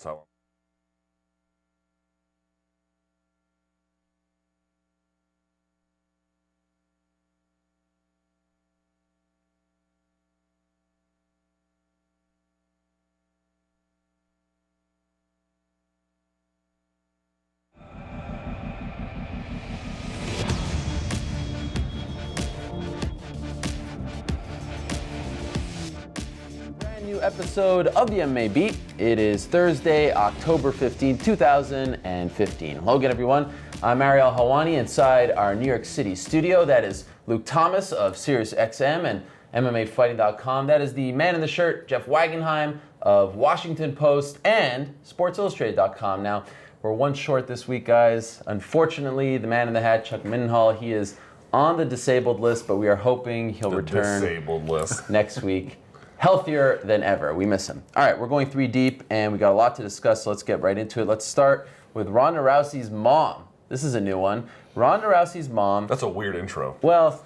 So. New episode of the MMA Beat. It is Thursday, October 15, 2015. Hello again, everyone. I'm Ariel Hawani inside our New York City studio. That is Luke Thomas of SiriusXM and MMAfighting.com. That is the man in the shirt, Jeff Wagenheim of Washington Post and SportsIllustrated.com. Now, we're one short this week, guys. Unfortunately, the man in the hat, Chuck Mindenhall, he is on the disabled list, but we are hoping he'll return Disabled list. next week. Healthier than ever. We miss him. All right, we're going three deep, and we got a lot to discuss, so let's get right into it. Let's start with Ronda Rousey's mom. This is a new one. Ronda Rousey's mom. That's a weird intro. Well,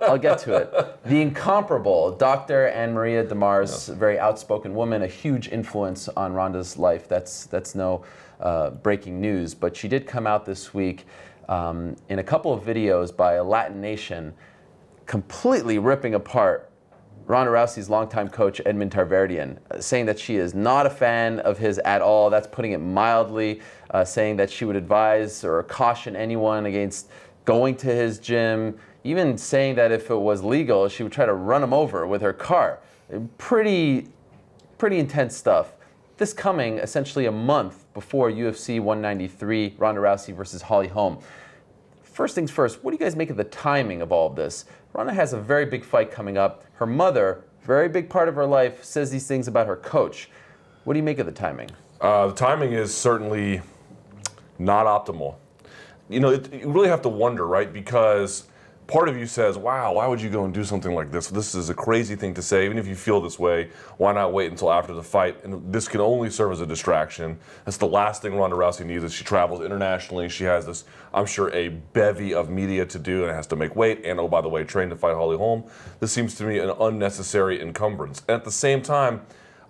I'll get to it. The incomparable Dr. Anne Maria DeMars, very outspoken woman, a huge influence on Ronda's life. That's no breaking news, but she did come out this week in a couple of videos by a Latin Nation, completely ripping apart Ronda Rousey's longtime coach, Edmond Tarverdyan, saying that she is not a fan of his at all. That's putting it mildly, saying that she would advise or caution anyone against going to his gym, even saying that if it was legal, she would try to run him over with her car. Pretty intense stuff. This coming essentially a month before UFC 193, Ronda Rousey versus Holly Holm. First things first, what do you guys make of the timing of all of this? Ronda has a very big fight coming up. Her mother, very big part of her life, says these things about her coach. What do you make of the timing? The timing is certainly not optimal. You know, you really have to wonder, right? Because part of you says, wow, why would you go and do something like this? This is a crazy thing to say. Even if you feel this way, why not wait until after the fight? And this can only serve as a distraction. That's the last thing Ronda Rousey needs. Is she travels internationally. She has this, I'm sure, a bevy of media to do and has to make weight. And, oh, by the way, train to fight Holly Holm. This seems to me an unnecessary encumbrance. And at the same time,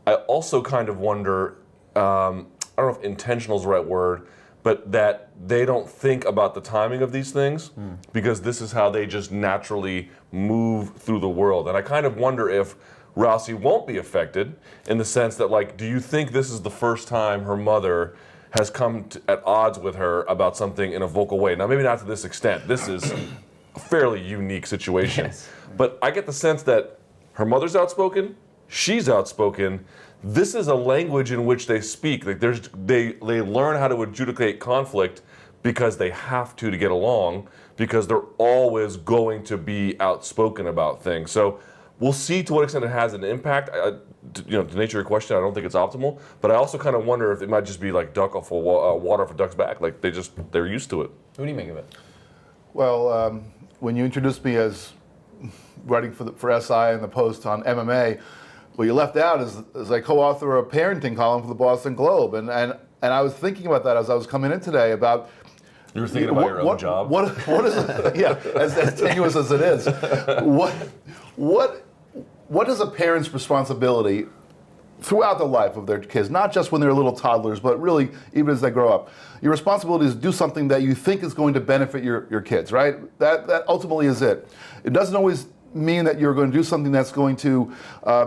I also kind of wonder, I don't know if intentional is the right word, but that they don't think about the timing of these things because this is how they just naturally move through the world. And I kind of wonder if Rousey won't be affected in the sense that, like, do you think this is the first time her mother has come at odds with her about something in a vocal way? Now, maybe not to this extent. This is a fairly unique situation. Yes. But I get the sense that her mother's outspoken, she's outspoken. This is a language in which they speak. Like they learn how to adjudicate conflict because they have to get along, because they're always going to be outspoken about things. So we'll see to what extent it has an impact. To the nature of your question, I don't think it's optimal. But I also kind of wonder if it might just be like duck off water off a duck's back. Like they're used to it. What do you make of it? Well, when you introduced me as writing for SI and the Post on MMA, what you left out is I co-author a parenting column for the Boston Globe, and I was thinking about that as I was coming in today about. You were thinking about your own job. What is it? Yeah, as tenuous as it is. What is a parent's responsibility throughout the life of their kids, not just when they're little toddlers, but really even as they grow up? Your responsibility is to do something that you think is going to benefit your kids, right? That ultimately is it. It doesn't always mean that you're going to do something that's going to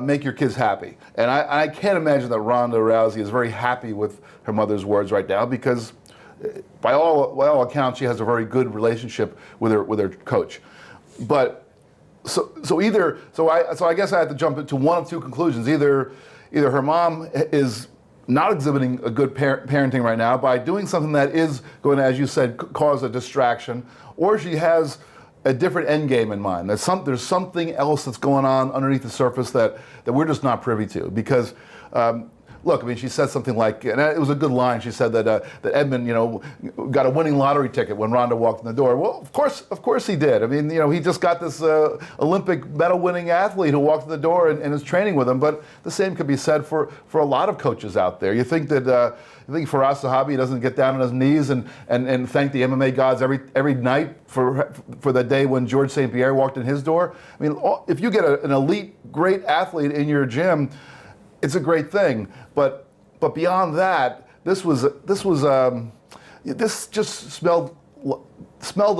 make your kids happy. And I can't imagine that Ronda Rousey is very happy with her mother's words right now because by all accounts she has a very good relationship with her coach. But so I guess I have to jump into one of two conclusions. Either her mom is not exhibiting a good parenting right now by doing something that is going to, as you said, cause a distraction, or she has a different end game in mind. There's something else that's going on underneath the surface that we're just not privy to. Because, look, I mean, she said something like, and it was a good line. She said that Edmund, got a winning lottery ticket when Ronda walked in the door. Well, of course he did. I mean, he just got this Olympic medal-winning athlete who walked in the door and is training with him. But the same could be said for a lot of coaches out there. You think that Faraz Sahabi doesn't get down on his knees and thank the MMA gods every night for the day when George St-Pierre walked in his door? I mean, if you get an elite, great athlete in your gym, it's a great thing. But But beyond that, this just smelled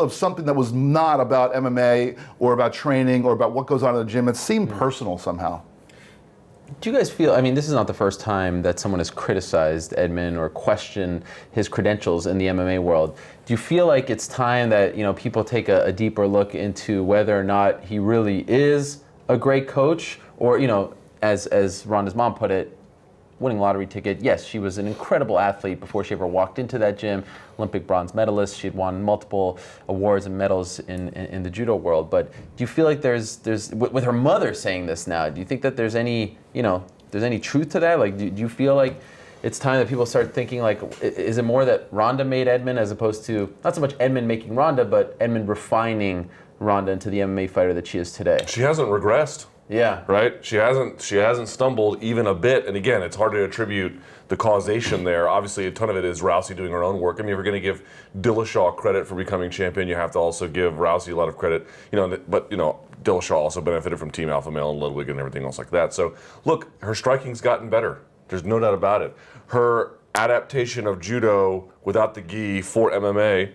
of something that was not about MMA or about training or about what goes on in the gym. It seemed personal somehow. Do you guys feel, I mean, this is not the first time that someone has criticized Edmund or questioned his credentials in the MMA world. Do you feel like it's time that, people take a deeper look into whether or not he really is a great coach? Or, as Ronda's mom put it, winning a lottery ticket, yes, she was an incredible athlete before she ever walked into that gym, Olympic bronze medalist. She'd won multiple awards and medals in the judo world. But do you feel like there's with her mother saying this now, do you think that there's any truth to that? Like, do you feel like it's time that people start thinking, like, is it more that Ronda made Edmund as opposed to, not so much Edmund making Ronda, but Edmund refining Ronda into the MMA fighter that she is today? She hasn't regressed. Yeah. Right? She hasn't stumbled even a bit. And again, it's hard to attribute the causation there. Obviously, a ton of it is Rousey doing her own work. I mean, if you're going to give Dillashaw credit for becoming champion, you have to also give Rousey a lot of credit. But Dillashaw also benefited from Team Alpha Male and Ludwig and everything else like that. So, look, her striking's gotten better. There's no doubt about it. Her adaptation of judo without the gi for MMA,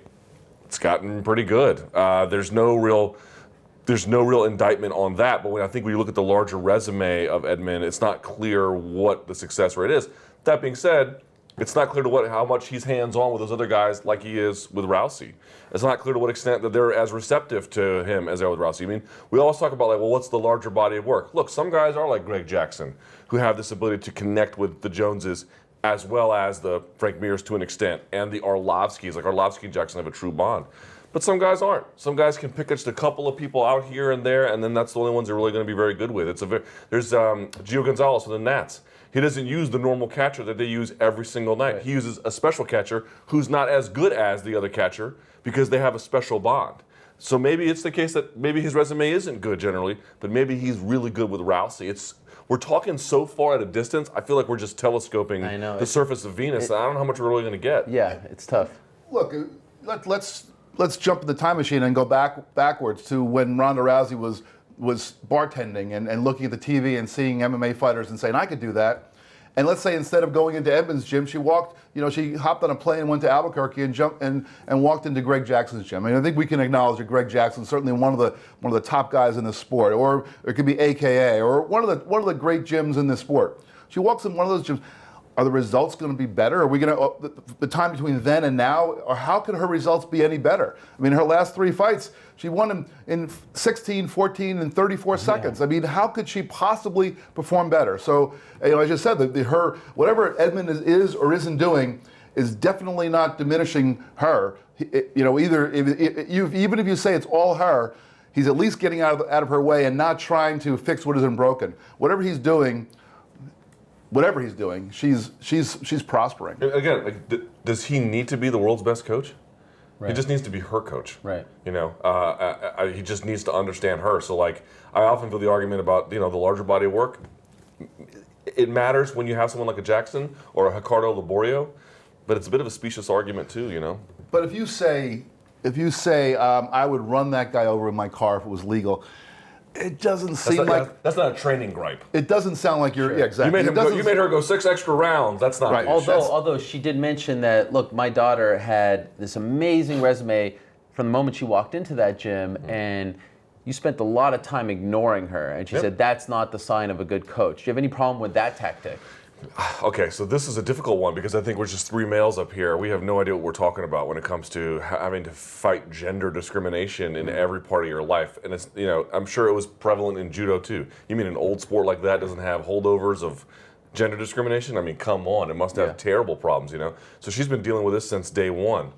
it's gotten pretty good. There's no real indictment on that, but when you look at the larger resume of Edmund, it's not clear what the success rate is. That being said, it's not clear to how much he's hands-on with those other guys like he is with Rousey. It's not clear to what extent that they're as receptive to him as they are with Rousey. I mean, we always talk about, what's the larger body of work? Look, some guys are like Greg Jackson, who have this ability to connect with the Joneses as well as the Frank Mirs to an extent, and the Arlovskis. Like, Arlovsky and Jackson have a true bond. But some guys aren't. Some guys can pick just a couple of people out here and there, and then that's the only ones they're really going to be very good with. There's Gio Gonzalez with the Nats. He doesn't use the normal catcher that they use every single night. Right. He uses a special catcher who's not as good as the other catcher because they have a special bond. So maybe it's the case that maybe his resume isn't good generally, but maybe he's really good with Rousey. We're talking so far at a distance, I feel like we're just telescoping the surface of Venus. I don't know how much we're really going to get. Yeah, it's tough. Look, let's jump in the time machine and go backwards to when Ronda Rousey was bartending and looking at the TV and seeing MMA fighters and saying, I could do that. And let's say instead of going into Edmund's gym, she hopped on a plane and went to Albuquerque and walked into Greg Jackson's gym. I mean, I think we can acknowledge that Greg Jackson's certainly one of the top guys in the sport, or it could be AKA, or one of the great gyms in the sport. She walks in one of those gyms. Are the results going to be better? Are we going to the time between then and now, or how can her results be any better? I mean, her last 3 fights, she won in 16, 14, and 34 seconds. I mean, how could she possibly perform better? So, as I just said, her whatever Edmund is or isn't doing is definitely not diminishing her. Even if you say it's all her, he's at least getting out of her way and not trying to fix what isn't broken. Whatever he's doing, she's prospering. Again, does he need to be the world's best coach? Right. He just needs to be her coach. Right. He just needs to understand her. So, I often feel the argument about, the larger body of work. It matters when you have someone like a Jackson or a Ricardo Laborio, but it's a bit of a specious argument too, But if you say, I would run that guy over in my car if it was legal, it doesn't seem like that's not a training gripe. It doesn't sound like you're exactly. You made her go 6 extra rounds. That's not right. Although she did mention that, look, my daughter had this amazing resume from the moment she walked into that gym, and you spent a lot of time ignoring her. And she said that's not the sign of a good coach. Do you have any problem with that tactic? Okay, so this is a difficult one because I think we're just 3 males up here. We have no idea what we're talking about when it comes to having to fight gender discrimination in every part of your life. And it's, I'm sure it was prevalent in judo too. You mean an old sport like that doesn't have holdovers of gender discrimination? I mean, come on, it must have terrible problems, So she's been dealing with this since day one.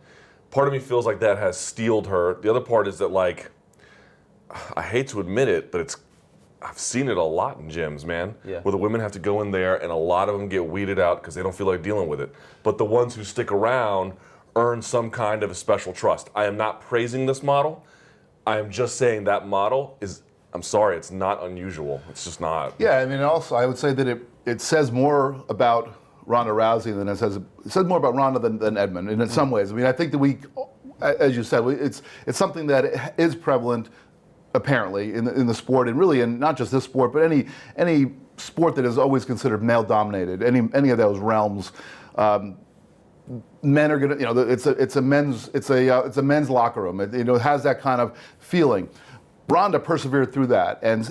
Part of me feels like that has steeled her. The other part is that, I hate to admit it, but I've seen it a lot in gyms, man, where the women have to go in there and a lot of them get weeded out because they don't feel like dealing with it. But the ones who stick around earn some kind of a special trust. I am not praising this model. I am just saying that model is, I'm sorry, it's not unusual. It's just not. Yeah, I mean, also, I would say that it says more about Ronda Rousey than it says more about Ronda than Edmund, and in some ways. I mean, I think that as you said, it's something that is prevalent apparently in the sport, and really, and not just this sport, but any sport that is always considered male dominated, any of those realms. Men are gonna, it's a men's locker room. It has that kind of feeling. Ronda persevered through that, and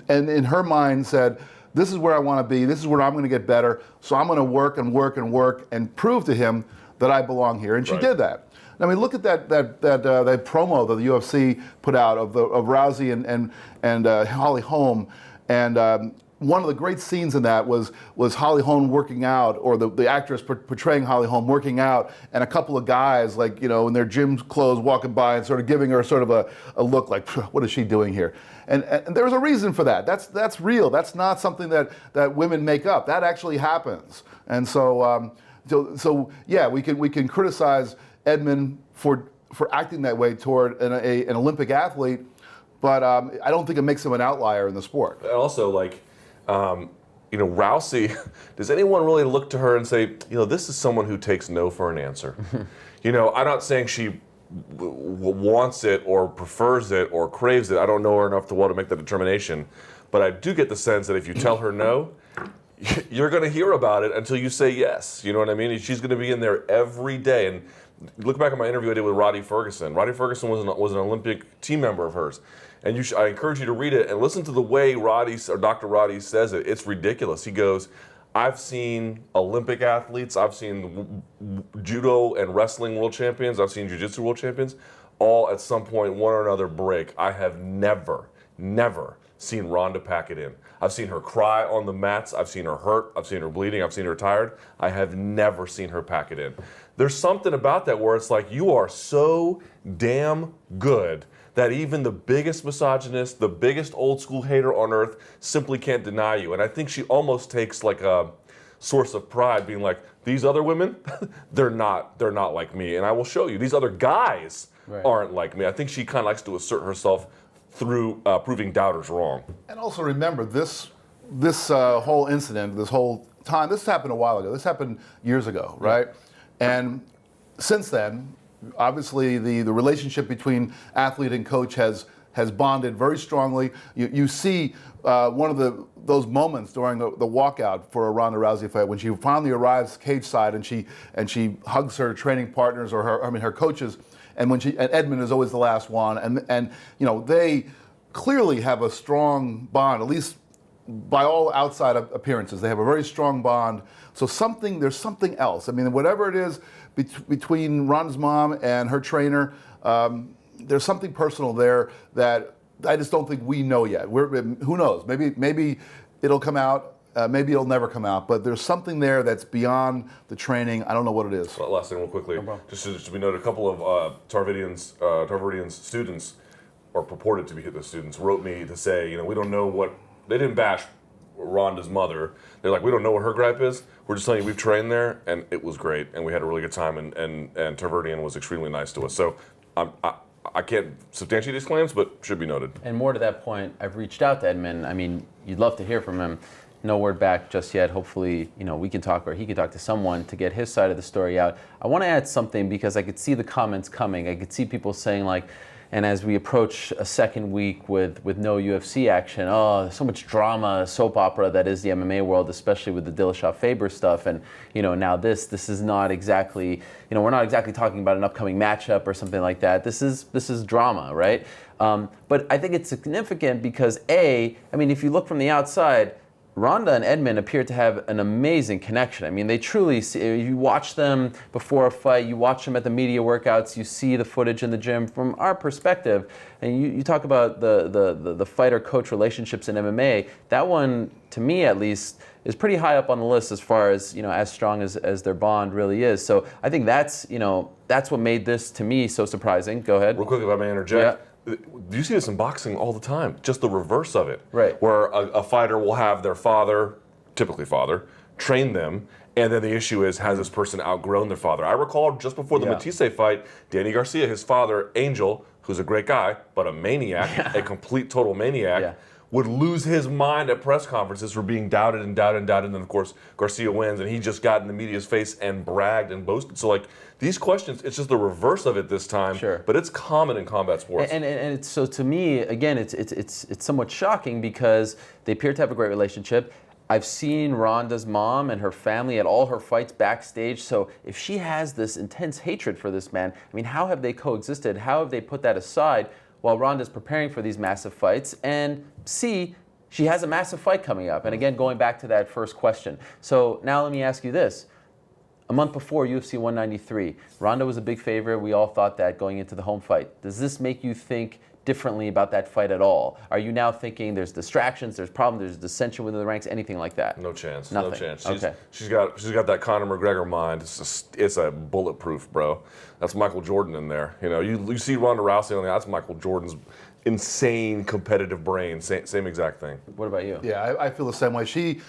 in her mind said, "This is where I want to be. This is where I'm going to get better. So I'm going to work and work and work and prove to him that I belong here." And she did that. I mean, look at that promo that the UFC put out of Rousey and Holly Holm, and one of the great scenes in that was Holly Holm working out, or the actress portraying Holly Holm working out, and a couple of guys in their gym clothes walking by and sort of giving her sort of a look like, what is she doing here? And there's a reason for that. That's real. That's not something that women make up. That actually happens. And so yeah, we can criticize Edmond for acting that way toward an Olympic athlete, but I don't think it makes him an outlier in the sport. And also, Rousey, does anyone really look to her and say, this is someone who takes no for an answer? I'm not saying she wants it or prefers it or craves it. I don't know her enough to make that determination. But I do get the sense that if you tell her no, you're going to hear about it until you say yes. You know what I mean? She's going to be in there every day. And look back at my interview I did with Roddy Ferguson. Roddy Ferguson was an Olympic team member of hers. And I encourage you to read it and listen to the way Dr. Roddy says it. It's ridiculous. He goes, I've seen Olympic athletes, I've seen judo and wrestling world champions, I've seen jiu-jitsu world champions, all at some point, one or another break. I have never seen Ronda pack it in. I've seen her cry on the mats, I've seen her hurt, I've seen her bleeding, I've seen her tired. I have never seen her pack it in. There's something about that where it's like, you are so damn good that even the biggest misogynist, the biggest old school hater on earth simply can't deny you. And I think she almost takes like a source of pride being like, these other women, they're not like me. And I will show you, these other guys aren't like me. I think she kind of likes to assert herself through proving doubters wrong. And also remember, this whole incident, this whole time, this happened a while ago. This happened years ago, right? And since then, obviously, the relationship between athlete and coach has bonded very strongly. You see one of those moments during the walkout for a Ronda Rousey fight when she finally arrives cage side and she hugs her training partners or her coaches, and Edmond is always the last one, and they clearly have a strong bond, at least by all outside appearances. They have a very strong bond. So there's something else. I mean, whatever it is between Ronda's mom and her trainer, there's something personal there that I just don't think we know yet. Who knows? Maybe it'll come out. Maybe it'll never come out. But there's something there that's beyond the training. I don't know what it is. Well, last thing, real quickly, just to be noted, a couple of Tarverdyan's students, or purported to be the students, wrote me to say, we don't know what. They didn't bash Ronda's mother. They're like, we don't know what her gripe is. We're just telling you we've trained there, and it was great, and we had a really good time, and Tarverdyan was extremely nice to us. So I can't substantiate these claims, but should be noted. And more to that point, I've reached out to Edmond. I mean, you'd love to hear from him. No word back just yet. Hopefully, we can talk, or he can talk to someone to get his side of the story out. I want to add something because I could see the comments coming. I could see people saying like, and as we approach a second week with no UFC action, so much drama, soap opera that is the MMA world, especially with the Dillashaw-Faber stuff. And now this is not exactly, we're not exactly talking about an upcoming matchup or something like that. This is drama, right? But I think it's significant because if you look from the outside, Ronda and Edmond appear to have an amazing connection. I mean, they truly, you watch them before a fight, you watch them at the media workouts, you see the footage in the gym. From our perspective, and you talk about the fighter-coach relationships in MMA, that one, to me at least, is pretty high up on the list as far as, as strong as their bond really is. So I think that's what made this, to me, so surprising. Go ahead. Real quick, if I may interject. Yeah. You see this in boxing all the time, just the reverse of it. Right. Where a fighter will have their father, typically father, train them, and then the issue is, has this person outgrown their father? I recall just before the Matisse fight, Danny Garcia, his father, Angel, who's a great guy, but a maniac, a complete, total maniac, would lose his mind at press conferences for being doubted and doubted and doubted. And then, of course, Garcia wins, and he just got in the media's face and bragged and boasted. So, like, these questions, it's just the reverse of it this time. Sure. But it's common in combat sports. And it's, so to me, again, it's somewhat shocking because they appear to have a great relationship. I've seen Ronda's mom and her family at all her fights backstage. So if she has this intense hatred for this man, I mean, how have they coexisted? How have they put that aside while Ronda's preparing for these massive fights? And C, she has a massive fight coming up. And again, going back to that first question. So now let me ask you this. A month before UFC 193, Ronda was a big favorite. We all thought that going into the home fight. Does this make you think differently about that fight at all? Are you now thinking there's distractions, there's problems, there's dissension within the ranks, anything like that? No chance. Nothing. No chance. Okay. She's got that Conor McGregor mind. It's a bulletproof, bro. That's Michael Jordan in there. You know, you see Ronda Rousey on the, that's Michael Jordan's insane competitive brain. Same exact thing. What about you? Yeah, I feel the same way. She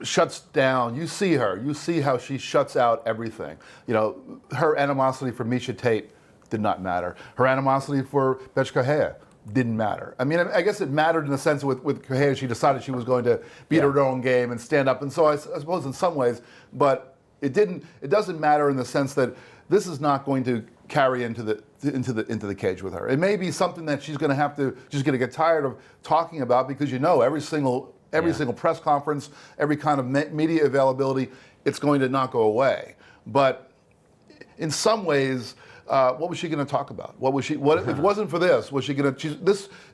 shuts down. You see her. You see how she shuts out everything. You know, her animosity for Miesha Tate did not matter. Her animosity for Bethe Correia didn't matter. I mean, I guess it mattered in the sense with Correia, she decided she was going to beat her own game and stand up. And so I suppose in some ways, but it didn't. It doesn't matter in the sense that this is not going to carry into the cage with her. It may be something that she's going to have to just going to get tired of talking about because every single press conference, every kind of media availability, it's going to not go away. But in some ways, what was she going to talk about? What was she? What if it wasn't for this? Was she going to?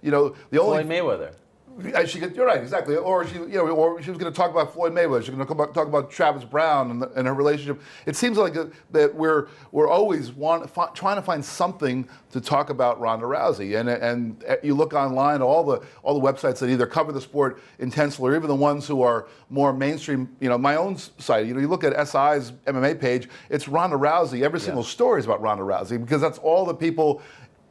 The only Floyd Mayweather. You're right, exactly. Or she was going to talk about Floyd Mayweather. She was going to talk about Travis Brown and her relationship. It seems like that we're always trying to find something to talk about Ronda Rousey. And you look online, all the websites that either cover the sport intensely or even the ones who are more mainstream. You know, my own site. You look at SI's MMA page. It's Ronda Rousey. Every single story is about Ronda Rousey because that's all the people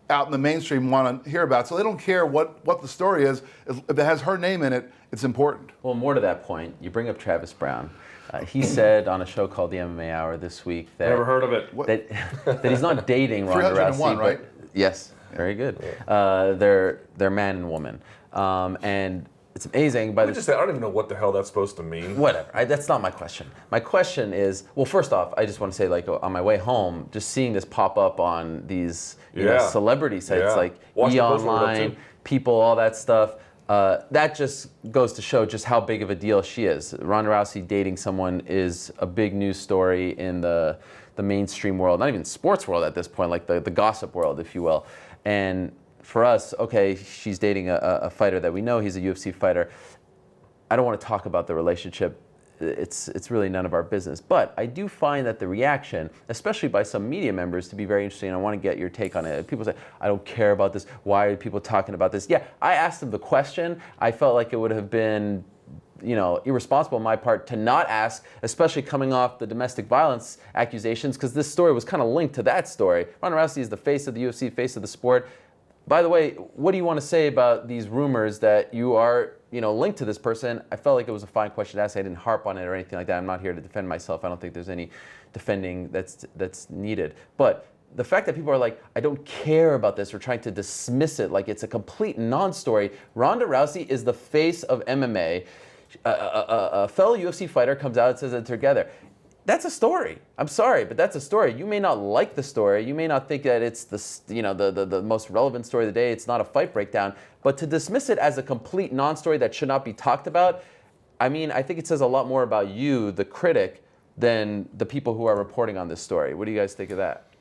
out in the mainstream want to hear about. So they don't care what the story is. If it has her name in it, it's important. Well, more to that point, you bring up Travis Brown. He said on a show called the MMA Hour this week that Never heard of it. that he's not dating Ronda 301, Rousey. right? Yes, very good. They're man and woman, and it's amazing. I don't even know what the hell that's supposed to mean. Whatever. That's not my question. My question is, well, first off, I just want to say, like, on my way home, just seeing this pop up on these celebrity sites like E! Online, People, all that stuff, that just goes to show just how big of a deal she is. Ronda Rousey dating someone is a big news story in the mainstream world, not even sports world at this point, like the gossip world, if you will. And for us, okay, she's dating a fighter that we know, he's a UFC fighter. I don't want to talk about the relationship. It's really none of our business. But I do find that the reaction, especially by some media members, to be very interesting. I want to get your take on it. People say, I don't care about this. Why are people talking about this? Yeah, I asked them the question. I felt like it would have been irresponsible on my part to not ask, especially coming off the domestic violence accusations, because this story was kind of linked to that story. Ronda Rousey is the face of the UFC, face of the sport. By the way, what do you want to say about these rumors that you are, linked to this person? I felt like it was a fine question to ask. I didn't harp on it or anything like that. I'm not here to defend myself. I don't think there's any defending that's needed. But the fact that people are like, I don't care about this, or trying to dismiss it like it's a complete non-story. Ronda Rousey is the face of MMA. A fellow UFC fighter comes out and says that together. That's a story. I'm sorry, but that's a story. You may not like the story. You may not think that it's the most relevant story of the day. It's not a fight breakdown. But to dismiss it as a complete non-story that should not be talked about, I mean, I think it says a lot more about you, the critic, than the people who are reporting on this story. What do you guys think of that?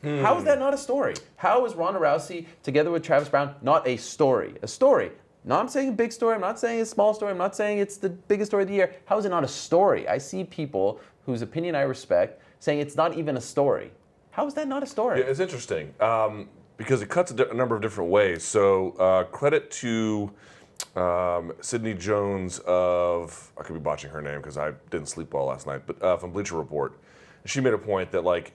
How is that not a story? How is Ronda Rousey together with Travis Brown not a story? A story. No, I'm saying a big story. I'm not saying it's a small story. I'm not saying it's the biggest story of the year. How is it not a story? I see people whose opinion I respect saying it's not even a story. How is that not a story? Yeah, it's interesting because it cuts a number of different ways. So credit to Sydney Jones of, I could be botching her name because I didn't sleep well last night, but from Bleacher Report. She made a point that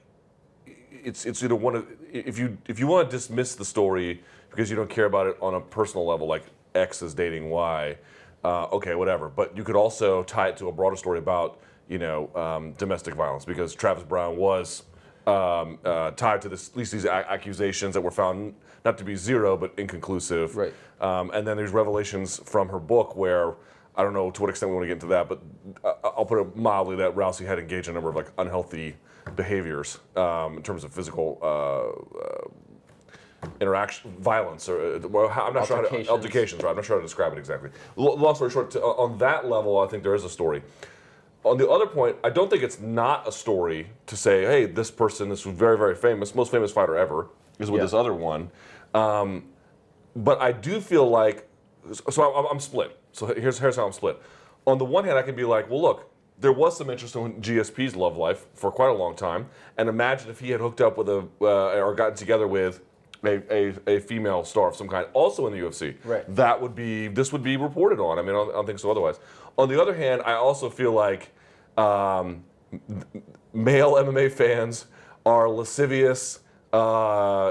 it's one of, if you want to dismiss the story because you don't care about it on a personal level, like X is dating Y, okay, whatever. But you could also tie it to a broader story about domestic violence, because Travis Brown was tied to this, at least these accusations that were found not to be zero, but inconclusive. Right. And then there's revelations from her book where, I don't know to what extent we want to get into that, but I'll put it mildly that Rousey had engaged in a number of like unhealthy behaviors in terms of physical interaction, violence, or well, I'm not sure how to, altercations, right? I'm not sure how to describe it exactly. Long story short, on that level, I think there is a story. On the other point, I don't think it's not a story to say, hey, this person is very, very famous, most famous fighter ever, is with this other one. But I do feel like, so I'm split. So here's how I'm split. On the one hand, I can be like, well, look, there was some interest in GSP's love life for quite a long time, and imagine if he had hooked up with or gotten together with a female star of some kind, also in the UFC. Right. This would be reported on. I mean, I don't think so otherwise. On the other hand, I also feel like male MMA fans are lascivious, horned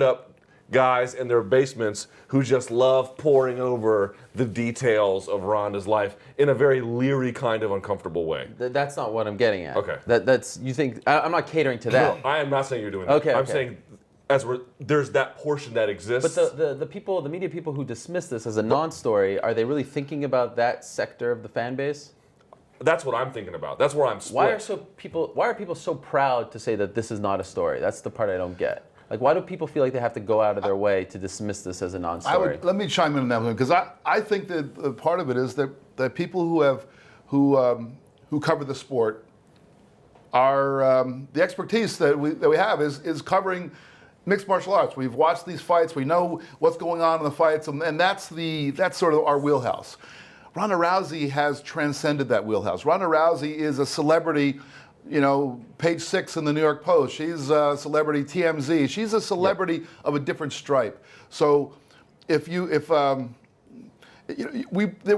up guys in their basements who just love poring over the details of Ronda's life in a very leery kind of uncomfortable way. That's not what I'm getting at. Okay. That's you think I'm not catering to that. No, I am not saying you're doing that. Okay. I'm saying there's that portion that exists. But the media people who dismiss this as a non-story, are they really thinking about that sector of the fan base? That's what I'm thinking about. That's where I'm split. Why are people so proud to say that this is not a story? That's the part I don't get. Like, why do people feel like they have to go out of their way to dismiss this as a non-story? Let me chime in on that one, because I think that part of it is that people who cover the sport are the expertise that we have is covering mixed martial arts. We've watched these fights. We know what's going on in the fights, and that's sort of our wheelhouse. Ronda Rousey has transcended that wheelhouse. Ronda Rousey is a celebrity, page 6 in the New York Post. She's a celebrity TMZ. She's a celebrity of a different stripe. So there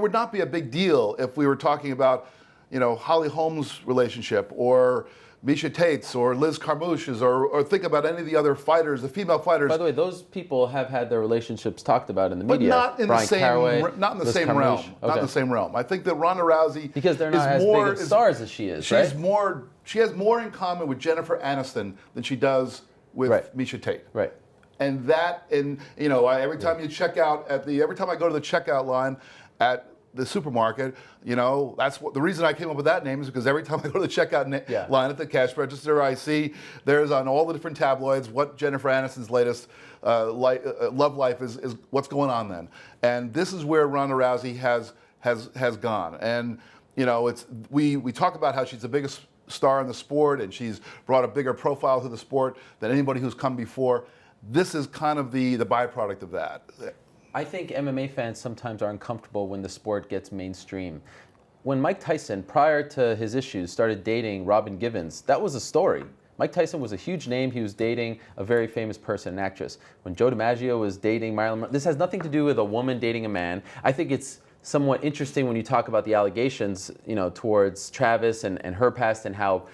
would not be a big deal if we were talking about, Holly Holmes' relationship or Misha Tate's or Liz Carmouche's or think about any of the other fighters, the female fighters. By the way, those people have had their relationships talked about in the media. But not in Brian the same Caraway, not in the Liz same Carmouche. realm. Okay. Not in the same realm. I think that Ronda Rousey because they're not as big of stars as she is. She's right? She has more in common with Jennifer Aniston than she does with Misha Tate. Right. And every time you check out every time I go to the checkout line at the supermarket, that's the reason I came up with that name is because every time I go to the checkout line at the cash register, I see there's on all the different tabloids what Jennifer Aniston's latest love life is what's going on then. And this is where Ronda Rousey has gone. And we talk about how she's the biggest star in the sport and she's brought a bigger profile to the sport than anybody who's come before. This is kind of the byproduct of that. I think MMA fans sometimes are uncomfortable when the sport gets mainstream. When Mike Tyson, prior to his issues, started dating Robin Givens, that was a story. Mike Tyson was a huge name. He was dating a very famous person, an actress. When Joe DiMaggio was dating Marilyn Monroe, this has nothing to do with a woman dating a man. I think it's somewhat interesting when you talk about the allegations, towards Travis and her past and how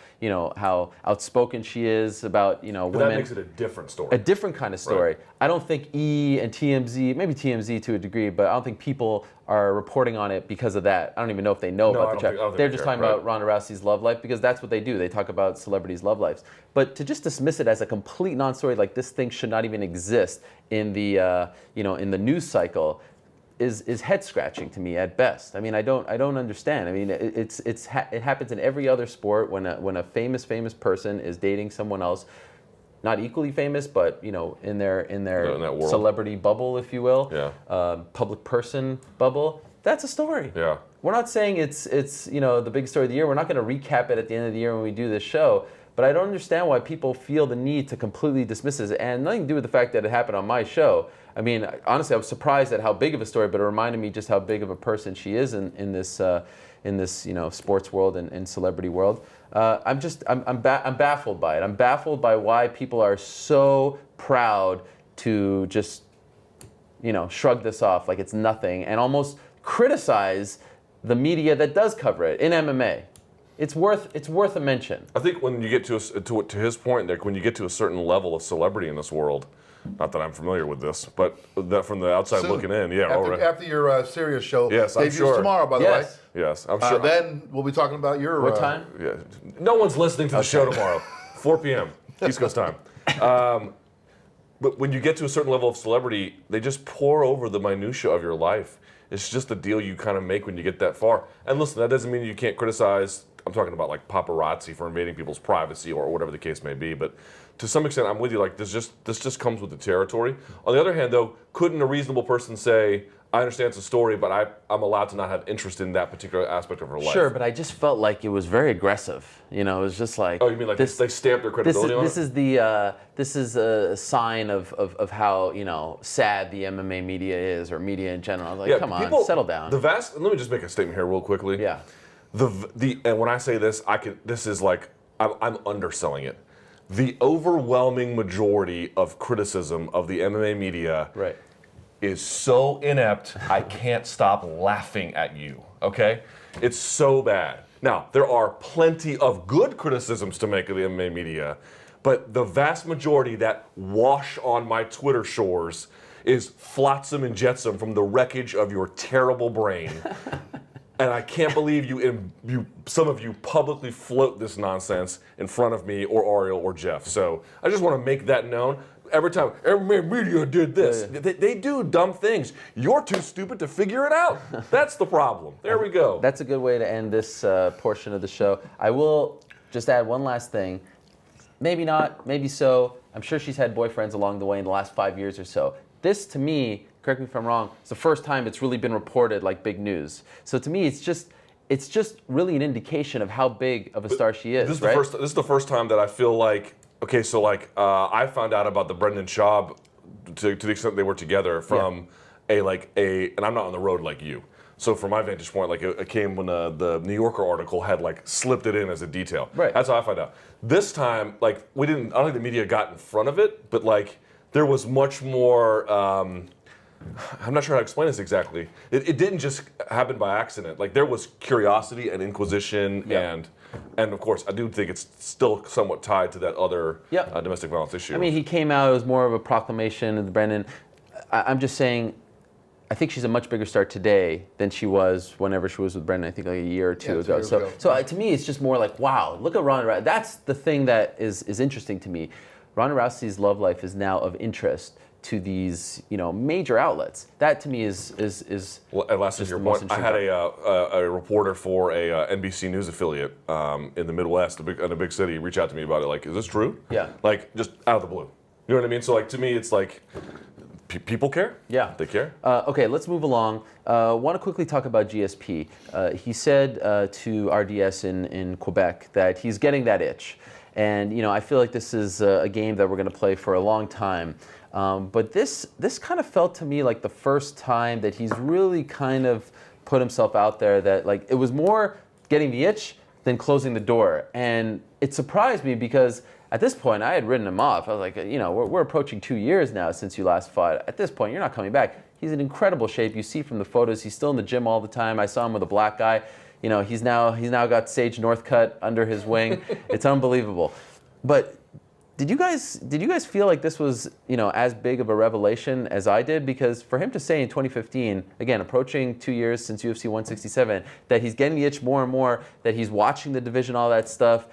outspoken she is about, women. But that makes it a different story. A different kind of story. Right. I don't think E! And TMZ, maybe TMZ to a degree, but I don't think people are reporting on it because of that. I don't even know if they know about the chat. They're just talking about Ronda Rousey's love life because that's what they do. They talk about celebrities' love lives. But to just dismiss it as a complete non-story, like this thing should not even exist in the in the news cycle, is head scratching to me at best. I mean, I don't understand. I mean, it happens in every other sport when a famous person is dating someone else, not equally famous, but in their celebrity bubble, if you will, public person bubble. That's a story. Yeah. We're not saying it's the big story of the year. We're not going to recap it at the end of the year when we do this show. But I don't understand why people feel the need to completely dismiss it, and nothing to do with the fact that it happened on my show. I mean, honestly, I was surprised at how big of a story, but it reminded me just how big of a person she is in this sports world and celebrity world. I'm baffled by it. I'm baffled by why people are so proud to just shrug this off like it's nothing and almost criticize the media that does cover it in MMA. It's worth a mention. I think when you get to his point, Nick, when you get to a certain level of celebrity in this world, not that I'm familiar with this, but that from the outside looking in, after your serious show yes, I'm debuts sure. tomorrow, by the way. Yes, I'm sure. Then we'll be talking about your... What time? Yeah. No one's listening to the show tomorrow. 4 p.m. East Coast time. But when you get to a certain level of celebrity, they just pour over the minutia of your life. It's just a deal you kind of make when you get that far. And listen, that doesn't mean you can't criticize. I'm talking about like paparazzi for invading people's privacy or whatever the case may be. But to some extent, I'm with you. Like this just comes with the territory. On the other hand, though, couldn't a reasonable person say, I understand it's a story, but I'm allowed to not have interest in that particular aspect of her life? Sure, but I just felt like it was very aggressive. You know, it was just like... Oh, you mean like they stamped their credibility on it? This is a sign of how, you know, sad the MMA media is, or media in general. I was like, come on, settle down. Let me just make a statement here real quickly. Yeah. And when I say this, this is like, I'm underselling it. The overwhelming majority of criticism of the MMA media is so inept, I can't stop laughing at you, okay? It's so bad. Now, there are plenty of good criticisms to make of the MMA media, but the vast majority that wash on my Twitter shores is flotsam and jetsam from the wreckage of your terrible brain. And I can't believe some of you publicly float this nonsense in front of me or Ariel or Jeff. So I just want to make that known. Every time, MMA media did this. They do dumb things. You're too stupid to figure it out. That's the problem. There we go. That's a good way to end this portion of the show. I will just add one last thing. Maybe not, maybe so. I'm sure she's had boyfriends along the way in the last 5 years or so. This, to me, correct me if I'm wrong, it's the first time it's really been reported like big news. So to me, it's just really an indication of how big of a star she is, right? This is the first time that I feel like, okay, so like I found out about the Brendan Schaub to the extent they were together from and I'm not on the road like you. So from my vantage point, like it came when the New Yorker article had like slipped it in as a detail. Right. That's how I found out. This time, like I don't think the media got in front of it, but like there was much more. I'm not sure how to explain this exactly. It didn't just happen by accident. Like there was curiosity and inquisition and of course I do think it's still somewhat tied to that other domestic violence issue. I mean, he came out, it was more of a proclamation of Brendan. I'm just saying, I think she's a much bigger star today than she was whenever she was with Brendan, I think like a year or two ago. So to me, it's just more like, wow, look at Ronda Rousey. That's the thing that is interesting to me. Ronda Rousey's love life is now of interest to these, major outlets. That to me is well, at last is your point. I had a reporter for a NBC News affiliate in the Midwest, in a big city, reach out to me about it. Like, is this true? Yeah. Like, just out of the blue. You know what I mean? So, like, to me, it's like people care. Yeah. They care. Okay, let's move along. Want to quickly talk about GSP. He said to RDS in Quebec that he's getting that itch. And, I feel like this is a game that we're going to play for a long time. But this kind of felt to me like the first time that he's really kind of put himself out there, that like it was more getting the itch than closing the door. And it surprised me because at this point I had written him off. I was like, we're approaching 2 years now since you last fought. At this point, you're not coming back. He's in incredible shape. You see from the photos, he's still in the gym all the time. I saw him with a black guy. He's now got Sage Northcutt under his wing. It's unbelievable. But did you guys feel like this was, as big of a revelation as I did? Because for him to say in 2015, again, approaching 2 years since UFC 167, that he's getting the itch more and more, that he's watching the division, all that stuff,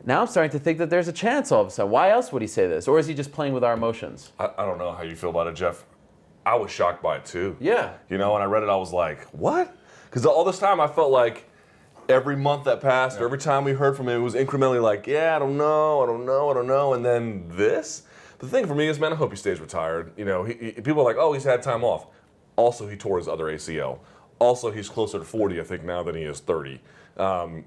now I'm starting to think that there's a chance all of a sudden. Why else would he say this? Or is he just playing with our emotions? I don't know how you feel about it, Jeff. I was shocked by it too. Yeah. When I read it, I was like, what? Because all this time I felt like every month that passed, or every time we heard from him, it was incrementally like, I don't know, and then this. The thing for me is, man, I hope he stays retired. People are like, oh, he's had time off. Also, he tore his other ACL. Also, he's closer to 40, I think, now than he is 30. I'm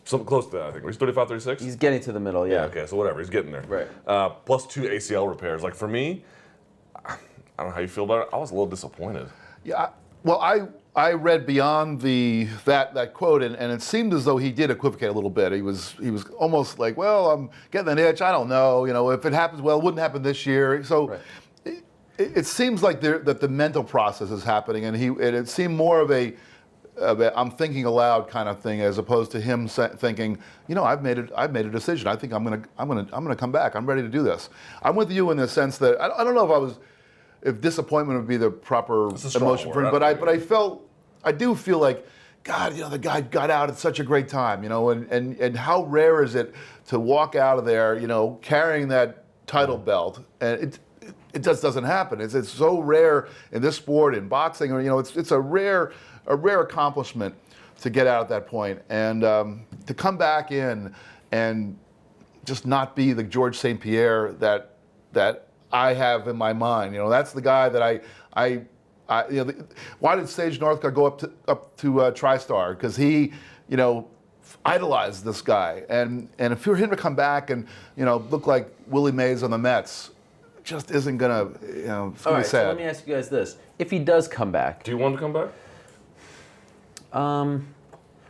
something close to that, I think. He's 35, 36? He's getting to the middle, yeah. Okay, so whatever, he's getting there. Right. Plus 2 ACL repairs. Like, for me, I don't know how you feel about it. I was a little disappointed. Yeah, well, I read beyond that quote, and it seemed as though he did equivocate a little bit. He was almost like, well, I'm getting an itch. I don't know. If it happens, well, it wouldn't happen this year. So right. it seems like that the mental process is happening, and it seemed more of a I'm thinking aloud kind of thing, as opposed to him thinking, I've made a decision. I think I'm gonna come back. I'm ready to do this. I'm with you in the sense that I don't know if disappointment would be the proper emotion for him, but I do feel like God, the guy got out at such a great time, and how rare is it to walk out of there, carrying that title belt, and it just doesn't happen. It's so rare in this sport, in boxing, or it's a rare accomplishment to get out at that point, and to come back in and just not be the George St-Pierre that I have in my mind. That's the guy that why did Sage Northcutt go up to TriStar? Because he, idolized this guy, and if for him to come back and look like Willie Mays on the Mets, it just isn't gonna, it's gonna All right, be sad. so let me ask you guys this: if he does come back, Do you want to come back?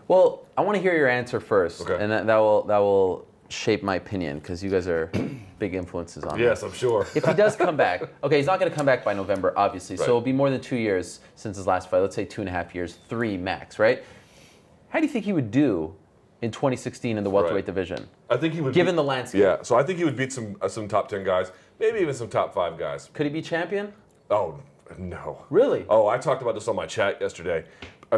well, I want to hear your answer first, Okay. and that will shape my opinion because you guys are big influences on me. Yes, I'm sure. If he does come back, okay, he's not going to come back by November, obviously. Right. So it'll be more than 2 years since his last fight. Let's say 2.5 years, 3 max, right? How do you think he would do in 2016 in the welterweight Right. division? I think he would. Given the landscape. Yeah, so I think he would beat some top 10 guys, maybe even some top 5 guys. Could he be champion? Oh no. Really? Oh, I talked about this on my chat yesterday.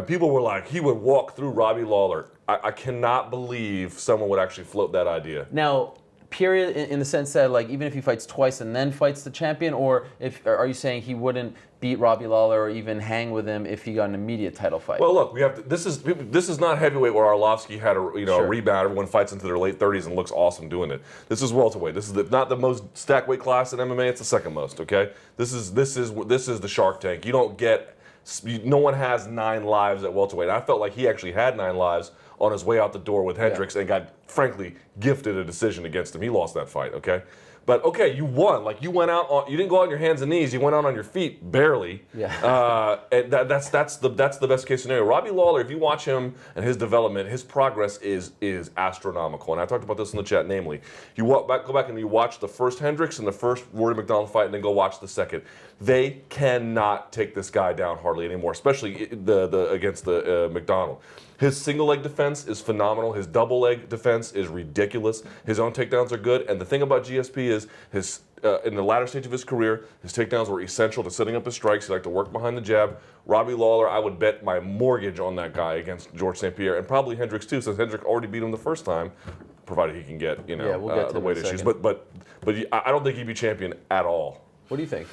People were like, he would walk through Robbie Lawler. I cannot believe someone would actually float that idea. Now, period, in the sense that, like, even if he fights twice and then fights the champion, or are you saying he wouldn't beat Robbie Lawler or even hang with him if he got an immediate title fight? Well, look, we have to, this is not heavyweight where Arlovsky had a Sure. a rebound. Everyone fights into their late 30s and looks awesome doing it. This is welterweight. This is not the most stacked weight class in MMA. It's the second most. Okay, this is the Shark Tank. You don't get. No one has 9 lives at welterweight. I felt like he actually had 9 lives on his way out the door with Hendricks and got, frankly, gifted a decision against him. He lost that fight, okay? But, okay, you won. Like, you went out on, you didn't go out on your hands and knees. You went out on your feet, barely. Yeah. And that's the best case scenario. Robbie Lawler, if you watch him and his development, his progress is astronomical. And I talked about this in the chat, namely, go back and you watch the first Hendricks and the first Rory McDonald fight, and then go watch the second. They cannot take this guy down hardly anymore, especially against the McDonald. His single leg defense is phenomenal. His double leg defense is ridiculous. His own takedowns are good. And the thing about GSP is in the latter stage of his career, his takedowns were essential to setting up his strikes. He liked to work behind the jab. Robbie Lawler, I would bet my mortgage on that guy against George St-Pierre, and probably Hendricks too, since Hendricks already beat him the first time, provided he can get we'll get to the him weight in a issues. second. But I don't think he'd be champion at all. What do you think?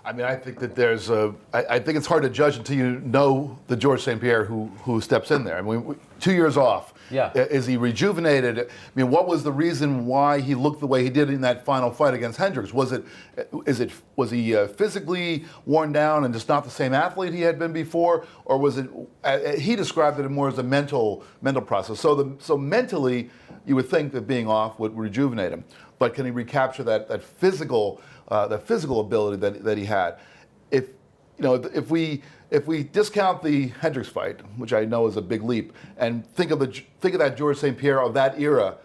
I mean, I think that I think it's hard to judge until you know the George St-Pierre who steps in there. I mean, 2 years off. Yeah. Is he rejuvenated? I mean, what was the reason why he looked the way he did in that final fight against Hendricks? Was he physically worn down and just not the same athlete he had been before, or was it? He described it more as a mental process. So mentally, you would think that being off would rejuvenate him, but can he recapture that physical ability that he had? If we discount the Hendricks fight, which I know is a big leap, and think of that George St-Pierre of that era,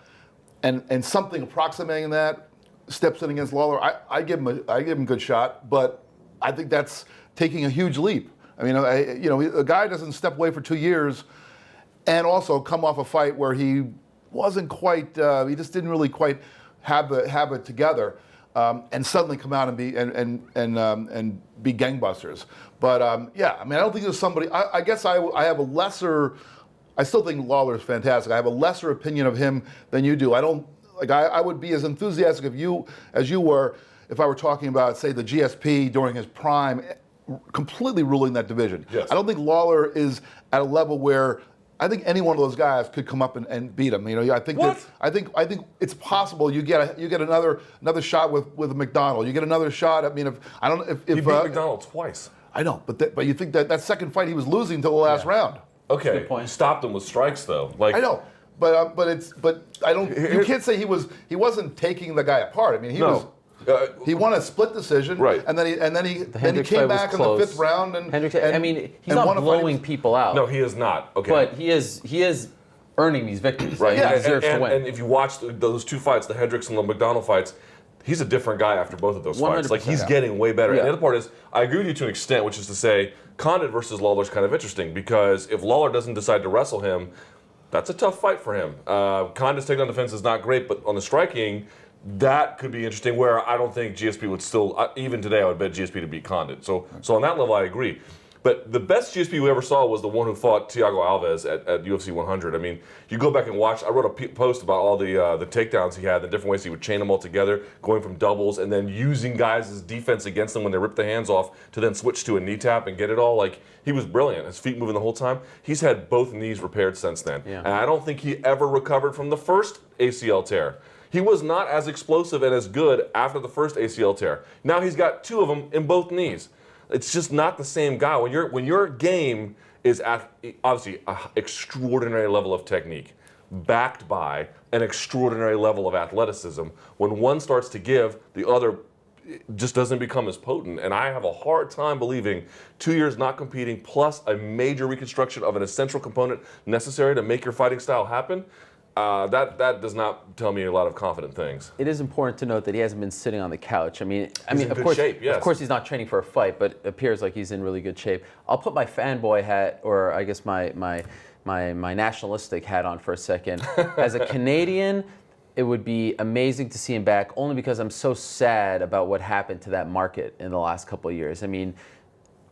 and something approximating that steps in against Lawler, I give him a good shot, but I think that's taking a huge leap. I mean, a guy doesn't step away for 2 years, and also come off a fight where he wasn't quite, he just didn't really quite have it together. And suddenly come out and be gangbusters. But I mean, I don't think there's somebody. I guess I have a lesser. I still think Lawler's fantastic. I have a lesser opinion of him than you do. I would be as enthusiastic as you were if I were talking about, say, the GSP during his prime, completely ruling that division. Yes. I don't think Lawler is at a level where. I think any one of those guys could come up and beat him. I think What? I think it's possible. You get another shot with McDonald. You get another shot. I mean, He beat McDonald twice. I know, but you think that second fight he was losing until the last round. Okay, Good point. you stopped him with strikes though. Like I know, but I don't. You can't say he wasn't taking the guy apart. I mean, he was. He won a split decision, Right. and then he Hendricks came fight was back in close. the 5th round and Hendricks, and, I mean, he's and not won a fight blowing against- people out. No, he is not. Okay. But he is earning these victories. Right. He deserves to win. And if you watch those 2 fights, the Hendricks and the McDonald fights, he's a different guy after both of those fights. Like 100%. he's getting way better. Yeah. And the other part is, I agree with you to an extent, which is to say, Condit versus Lawler is kind of interesting because if Lawler doesn't decide to wrestle him, that's a tough fight for him. Condit's takedown defense is not great, but on the striking, that could be interesting. Where I don't think GSP would still, even today, I would bet GSP to beat Condit. So on that level, I agree. But the best GSP we ever saw was the one who fought Thiago Alves at UFC 100. I mean, you go back and watch. I wrote a post about all the takedowns he had, the different ways he would chain them all together, going from doubles and then using guys as defense against them when they rip the hands off to then switch to a knee tap and get it all. Like, he was brilliant. His feet moving the whole time. He's had both knees repaired since then. Yeah. And I don't think he ever recovered from the first ACL tear. He was not as explosive and as good after the first ACL tear. Now he's got 2 of them in both knees. It's just not the same guy. When your game is at obviously an extraordinary level of technique, backed by an extraordinary level of athleticism, when one starts to give, the other just doesn't become as potent. And I have a hard time believing 2 years not competing plus a major reconstruction of an essential component necessary to make your fighting style happen. That does not tell me a lot of confident things. It is important to note that he hasn't been sitting on the couch. I mean, in of good course, shape, yes. of course, he's not training for a fight, but it appears like he's in really good shape. I'll put my fanboy hat, or I guess my nationalistic hat on for a second. As a Canadian, it would be amazing to see him back, only because I'm so sad about what happened to that market in the last couple of years. I mean,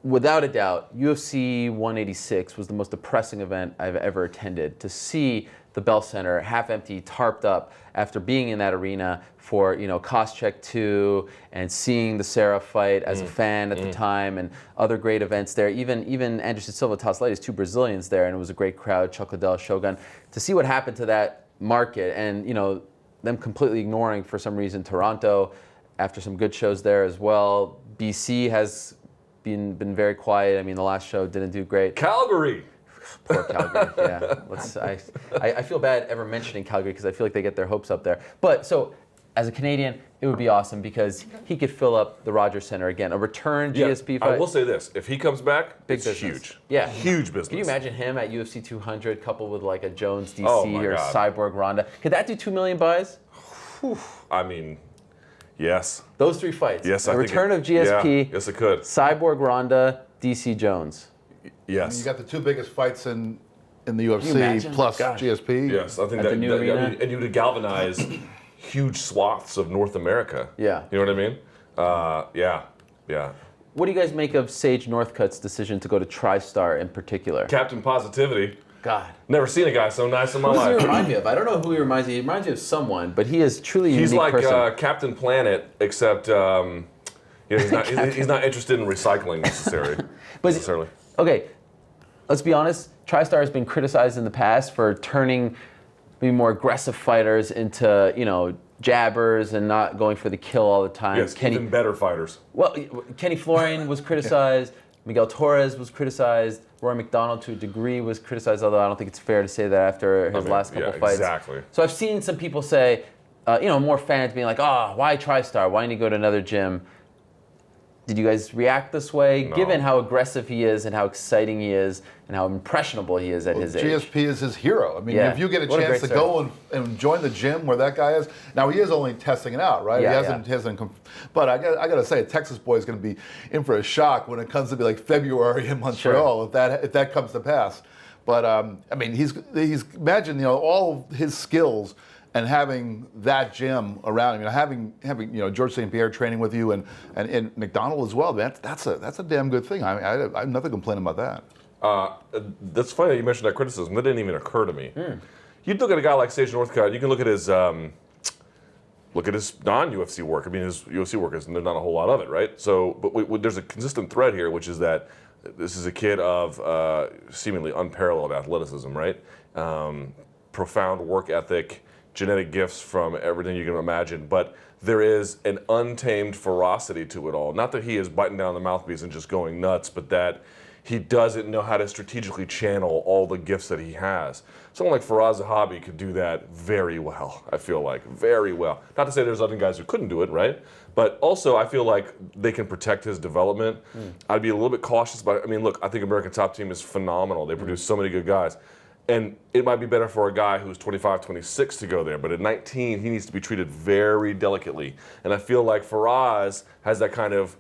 without a doubt, UFC 186 was the most depressing event I've ever attended. To see the Bell Center half empty, tarped up after being in that arena for Koscheck 2 and seeing the Serra fight as a fan at the time and other great events there. Even Anderson Silva, Toslaitis, 2 Brazilians there, and it was a great crowd. Chuck Liddell, Shogun. To see what happened to that market and them completely ignoring for some reason Toronto after some good shows there as well. BC has been very quiet. I mean, the last show didn't do great. Calgary. Poor Calgary, yeah. I feel bad ever mentioning Calgary because I feel like they get their hopes up there. But so, as a Canadian, it would be awesome because he could fill up the Rogers Center again. A return GSP fight. I will say this: if he comes back, big it's business. huge. Yeah, huge business. Can you imagine him at UFC 200 coupled with like a Jones DC or God. Cyborg Ronda? Could that do 2 million buys? Whew. I mean, yes. Those 3 fights. Yes, the return of GSP. Yeah, yes, it could. Cyborg Ronda, DC Jones. Yes. You got the 2 biggest fights in the you UFC imagine? plus Gosh. GSP. Yes, I think At that, the new that arena? and you would galvanize huge swaths of North America. Yeah. You know what I mean? Yeah. What do you guys make of Sage Northcutt's decision to go to TriStar in particular? Captain Positivity. God. Never seen a guy so nice in my Who does he life. remind me of? I don't know who he reminds me. He reminds me of someone, but he is truly a He's unique like person. Captain Planet, except he's not interested in recycling necessarily. Okay, let's be honest. TriStar has been criticized in the past for turning maybe more aggressive fighters into, jabbers and not going for the kill all the time. Yes, even better fighters. Well, Kenny Florian was criticized. Miguel Torres was criticized. Roy McDonald, to a degree, was criticized, although I don't think it's fair to say that after his last couple fights. Exactly. So I've seen some people say, more fans being like, why TriStar? Why didn't he go to another gym? Did you guys react this way, No. given how aggressive he is and how exciting he is and how impressionable he is at his age? GSP is his hero. I mean, Yeah. if you get a What a chance great to go and join the gym where that guy is, now he is only testing it out, right? Yeah, He hasn't but I got to say, a Texas boy is going to be in for a shock when it comes to be like February in Montreal, if that comes to pass. But I mean, he's imagine all his skills and having that gym around him, having George St-Pierre training with you and McDonald as well. That's a damn good thing. I have nothing to complain about that. That's funny that you mentioned that criticism. That didn't even occur to me. You'd look at a guy like Sage Northcutt. You can look at his non-UFC work. I mean, his UFC work there's not a whole lot of it, right? So, but there's a consistent thread here, which is that this is a kid of seemingly unparalleled athleticism, right? Profound work ethic. Genetic gifts from everything you can imagine, but there is an untamed ferocity to it all. Not that he is biting down the mouthpiece and just going nuts, but that he doesn't know how to strategically channel all the gifts that he has. Someone like Faraz Zahabi could do that very well, I feel like, very well. Not to say there's other guys who couldn't do it, right? But also, I feel like they can protect his development. I'd be a little bit cautious about it. I mean, look, I think American Top Team is phenomenal. They produce so many good guys. And it might be better for a guy who's 25, 26 to go there, but at 19, he needs to be treated very delicately. And I feel like Faraz has that kind of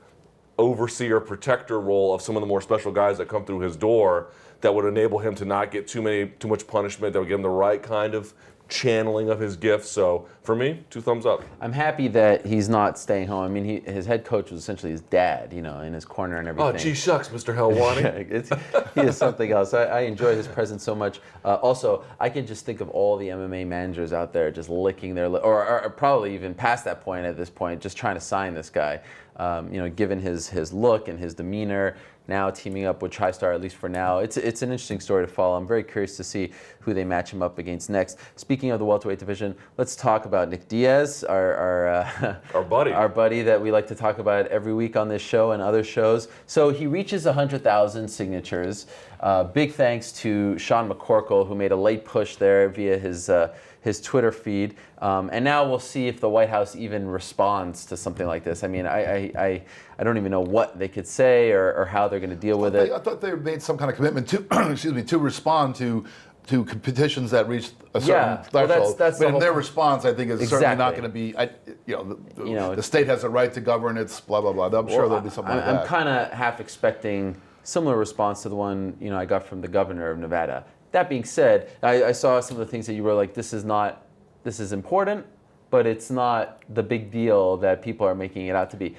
overseer, protector role of some of the more special guys that come through his door that would enable him to not get too much punishment, that would give him the right kind of channeling of his gifts. So for me, 2 thumbs up. I'm happy that he's not staying home. I mean, his head coach was essentially his dad, in his corner and everything. Oh, gee shucks, Mr. Helwani. He is something else. I enjoy his presence so much. Also, I can just think of all the MMA managers out there just licking their lip, or probably even past that point at this point, just trying to sign this guy. Given his look and his demeanor, now teaming up with TriStar, at least for now. It's an interesting story to follow. I'm very curious to see who they match him up against next. Speaking of the welterweight division, let's talk about Nick Diaz, our buddy that we like to talk about every week on this show and other shows. So he reaches 100,000 signatures. Big thanks to Sean McCorkle, who made a late push there via his Twitter feed. And now we'll see if the White House even responds to something like this. I mean, I don't even know what they could say or how they're going to deal with it. I thought they made some kind of commitment to to respond to petitions that reached a certain threshold. That's but in their response, I think is certainly not going to be. The state has a right to govern its blah blah blah. I'm sure there'll be something like that. I'm kind of half expecting similar response to the one I got from the governor of Nevada. That being said, I saw some of the things that you were like, this is important, but it's not the big deal that people are making it out to be.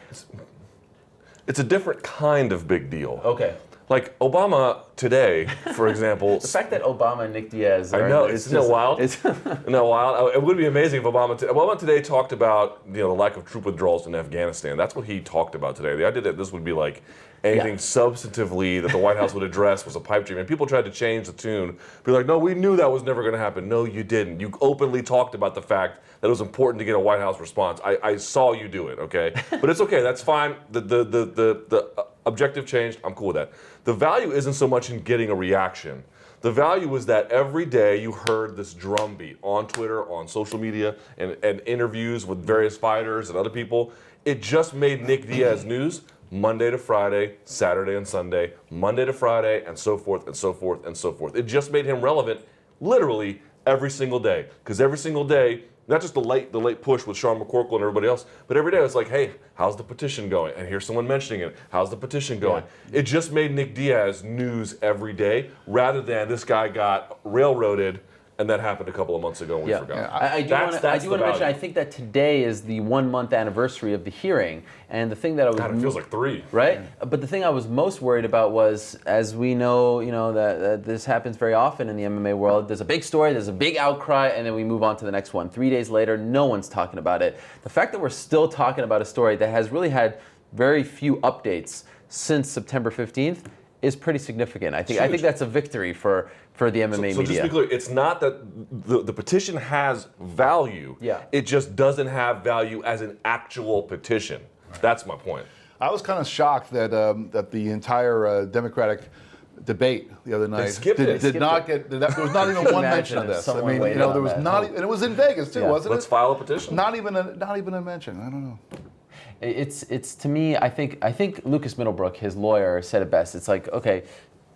It's a different kind of big deal. Okay. Like Obama today, for example. The fact that Obama and Nick Diaz are... I know, isn't it wild? Isn't that wild? It would be amazing if Obama today talked about the lack of troop withdrawals in Afghanistan. That's what he talked about today. The idea that this would be like anything substantively that the White House would address was a pipe dream. And people tried to change the tune. Be like, no, we knew that was never going to happen. No, you didn't. You openly talked about the fact that it was important to get a White House response. I saw you do it, okay? But it's okay. That's fine. The objective changed. I'm cool with that. The value isn't so much in getting a reaction. The value is that every day you heard this drumbeat on Twitter, on social media, and interviews with various fighters and other people. It just made Nick Diaz news Monday to Friday, Saturday and Sunday, Monday to Friday, and so forth and so forth and so forth. It just made him relevant literally every single day. Because every single day, not just the late push with Sean McCorkle and everybody else, but every day it's like, hey, how's the petition going? And here's someone mentioning it. How's the petition going? Yeah. It just made Nick Diaz news every day, rather than this guy got railroaded and that happened a couple of months ago and we forgot. Yeah. I do want to mention, I think that today is the 1 month anniversary of the hearing. And the thing that I was... God, it feels like 3. Right? Yeah. But the thing I was most worried about was, as we know, that this happens very often in the MMA world, there's a big story, there's a big outcry, and then we move on to the next one. 3 days later, no one's talking about it. The fact that we're still talking about a story that has really had very few updates since September 15th is pretty significant. I think that's a victory for the MMA media. So just to be clear, it's not that the petition has value. Yeah. It just doesn't have value as an actual petition. Right. That's my point. I was kind of shocked that that the entire Democratic debate the other night did not get. There was not even one mention of this. I mean, there was not, and it was in Vegas too, wasn't it? Let's file a petition. Not even a mention. I don't know. It's to me, I think Lucas Middlebrook, his lawyer, said it best. It's like, okay,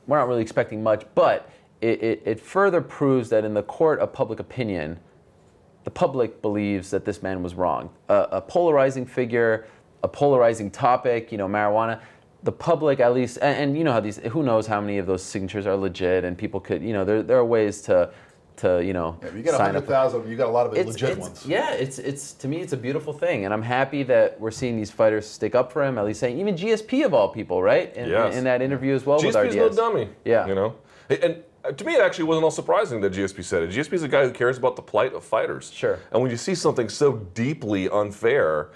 we're not really expecting much, but it further proves that in the court of public opinion, the public believes that this man was wrong. A polarizing figure, a polarizing topic, marijuana. The public, at least, and how who knows how many of those signatures are legit, and people could, there are ways to you get 100,000, you got a lot of legit ones. Yeah, it's to me, it's a beautiful thing, and I'm happy that we're seeing these fighters stick up for him. At least saying, even GSP of all people, right? In that interview as well. GSP's with no dummy. Yeah, and to me, it actually wasn't all surprising that GSP said it. GSP is a guy who cares about the plight of fighters. Sure. And when you see something so deeply unfair,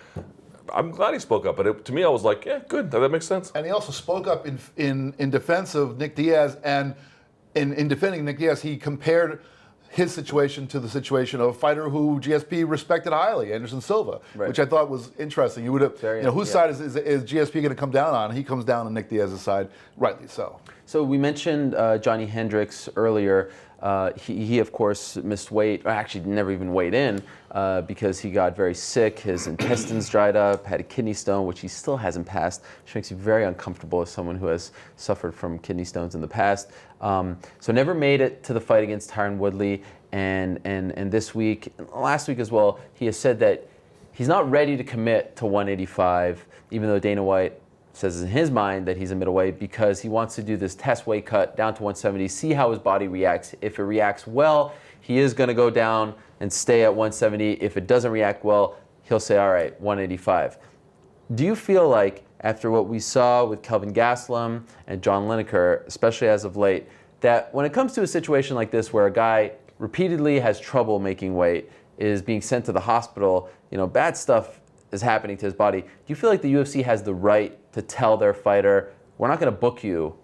I'm glad he spoke up. But to me, I was like, yeah, good. That makes sense. And he also spoke up in defense of Nick Diaz, and in defending Nick Diaz, he compared his situation to the situation of a fighter who GSP respected highly, Anderson Silva, which I thought was interesting. You would have, whose side is GSP going to come down on? He comes down on Nick Diaz's side, rightly so. So we mentioned Johny Hendricks earlier. He of course missed weight, or actually never even weighed in because he got very sick. His intestines dried up, had a kidney stone, which he still hasn't passed, which makes you very uncomfortable as someone who has suffered from kidney stones in the past. So never made it to the fight against Tyron Woodley, and this week, last week as well, he has said that he's not ready to commit to 185, even though Dana White says in his mind that he's a middleweight because he wants to do this test weight cut down to 170, see how his body reacts. If it reacts well, he is going to go down and stay at 170. If it doesn't react well, he'll say, all right, 185. Do you feel like after what we saw with Kelvin Gastelum and John Lineker, especially as of late, that when it comes to a situation like this where a guy repeatedly has trouble making weight, is being sent to the hospital, bad stuff is happening to his body, do you feel like the UFC has the right to tell their fighter, we're not going to book you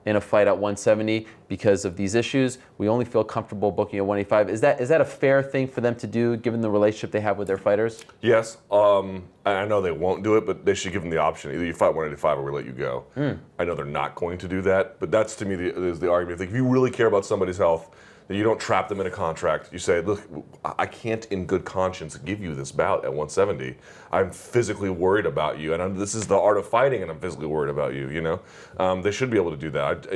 in a fight at 170 because of these issues. We only feel comfortable booking at 185. Is that a fair thing for them to do given the relationship they have with their fighters? Yes. I know they won't do it, but they should give them the option. Either you fight 185 or we let you go. I know they're not going to do that, but that's to me is the argument. If you really care about somebody's health, then you don't trap them in a contract. You say, look, I can't in good conscience give you this bout at 170. I'm physically worried about you, and this is the art of fighting, and I'm physically worried about you. They should be able to do that.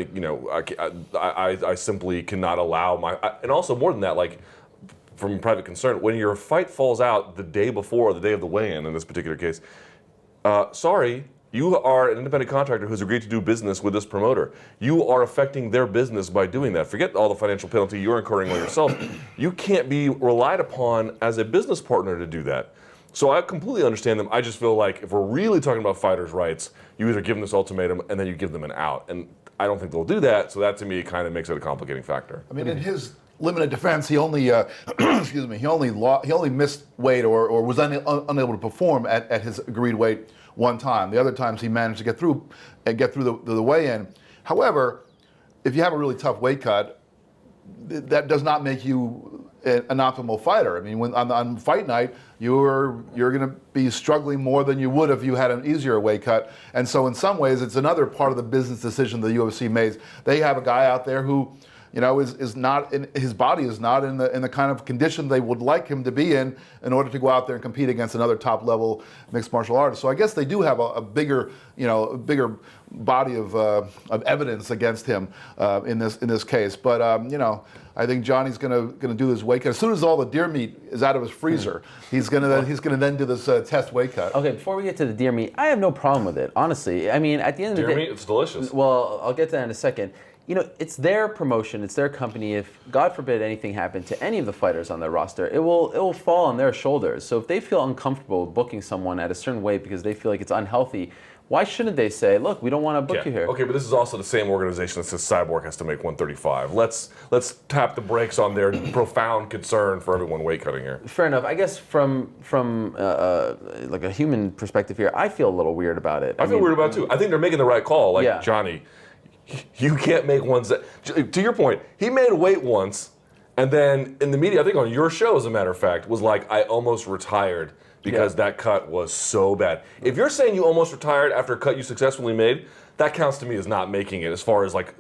I simply cannot allow and also more than that, like from private concern, when your fight falls out the day before, the day of the weigh-in this particular case, sorry. You are an independent contractor who's agreed to do business with this promoter. You are affecting their business by doing that. Forget all the financial penalty you're incurring on yourself. You can't be relied upon as a business partner to do that. So I completely understand them. I just feel like if we're really talking about fighters' rights, you either give them this ultimatum and then you give them an out. And I don't think they'll do that. So that to me kind of makes it a complicating factor. I mean, in his limited defense, he only he only missed weight or was unable to perform at his agreed weight one time. The other times he managed to get through the weigh-in. However, if you have a really tough weight cut, that does not make you an optimal fighter. I mean, when on fight night, you're going to be struggling more than you would if you had an easier weight cut. And so in some ways, it's another part of the business decision the UFC made. They have a guy out there who, is not in his body is not in the kind of condition they would like him to be in order to go out there and compete against another top level mixed martial artist. So I guess they do have a bigger body of evidence against him in this case. But I think Johnny's going to do his weight cut as soon as all the deer meat is out of his freezer. He's going to then do this test weight cut. Okay, before we get to the deer meat, I have no problem with it, honestly. I mean, at the end of the day, deer meat, it's delicious. Well, I'll get to that in a second. It's their promotion, it's their company. If, God forbid, anything happened to any of the fighters on their roster, it will fall on their shoulders. So if they feel uncomfortable booking someone at a certain weight because they feel like it's unhealthy, why shouldn't they say, look, we don't want to book you here? Okay, but this is also the same organization that says Cyborg has to make 135. Let's tap the brakes on their profound concern for everyone weight cutting here. Fair enough. I guess from like a human perspective here, I feel a little weird about it. I feel weird about it too. I think they're making the right call. Like, yeah. Johnny, you can't make ones that, to your point, he made weight once, and then in the media, I think on your show, as a matter of fact, was like, I almost retired because that cut was so bad. If you're saying you almost retired after a cut you successfully made, that counts to me as not making it, as far as like,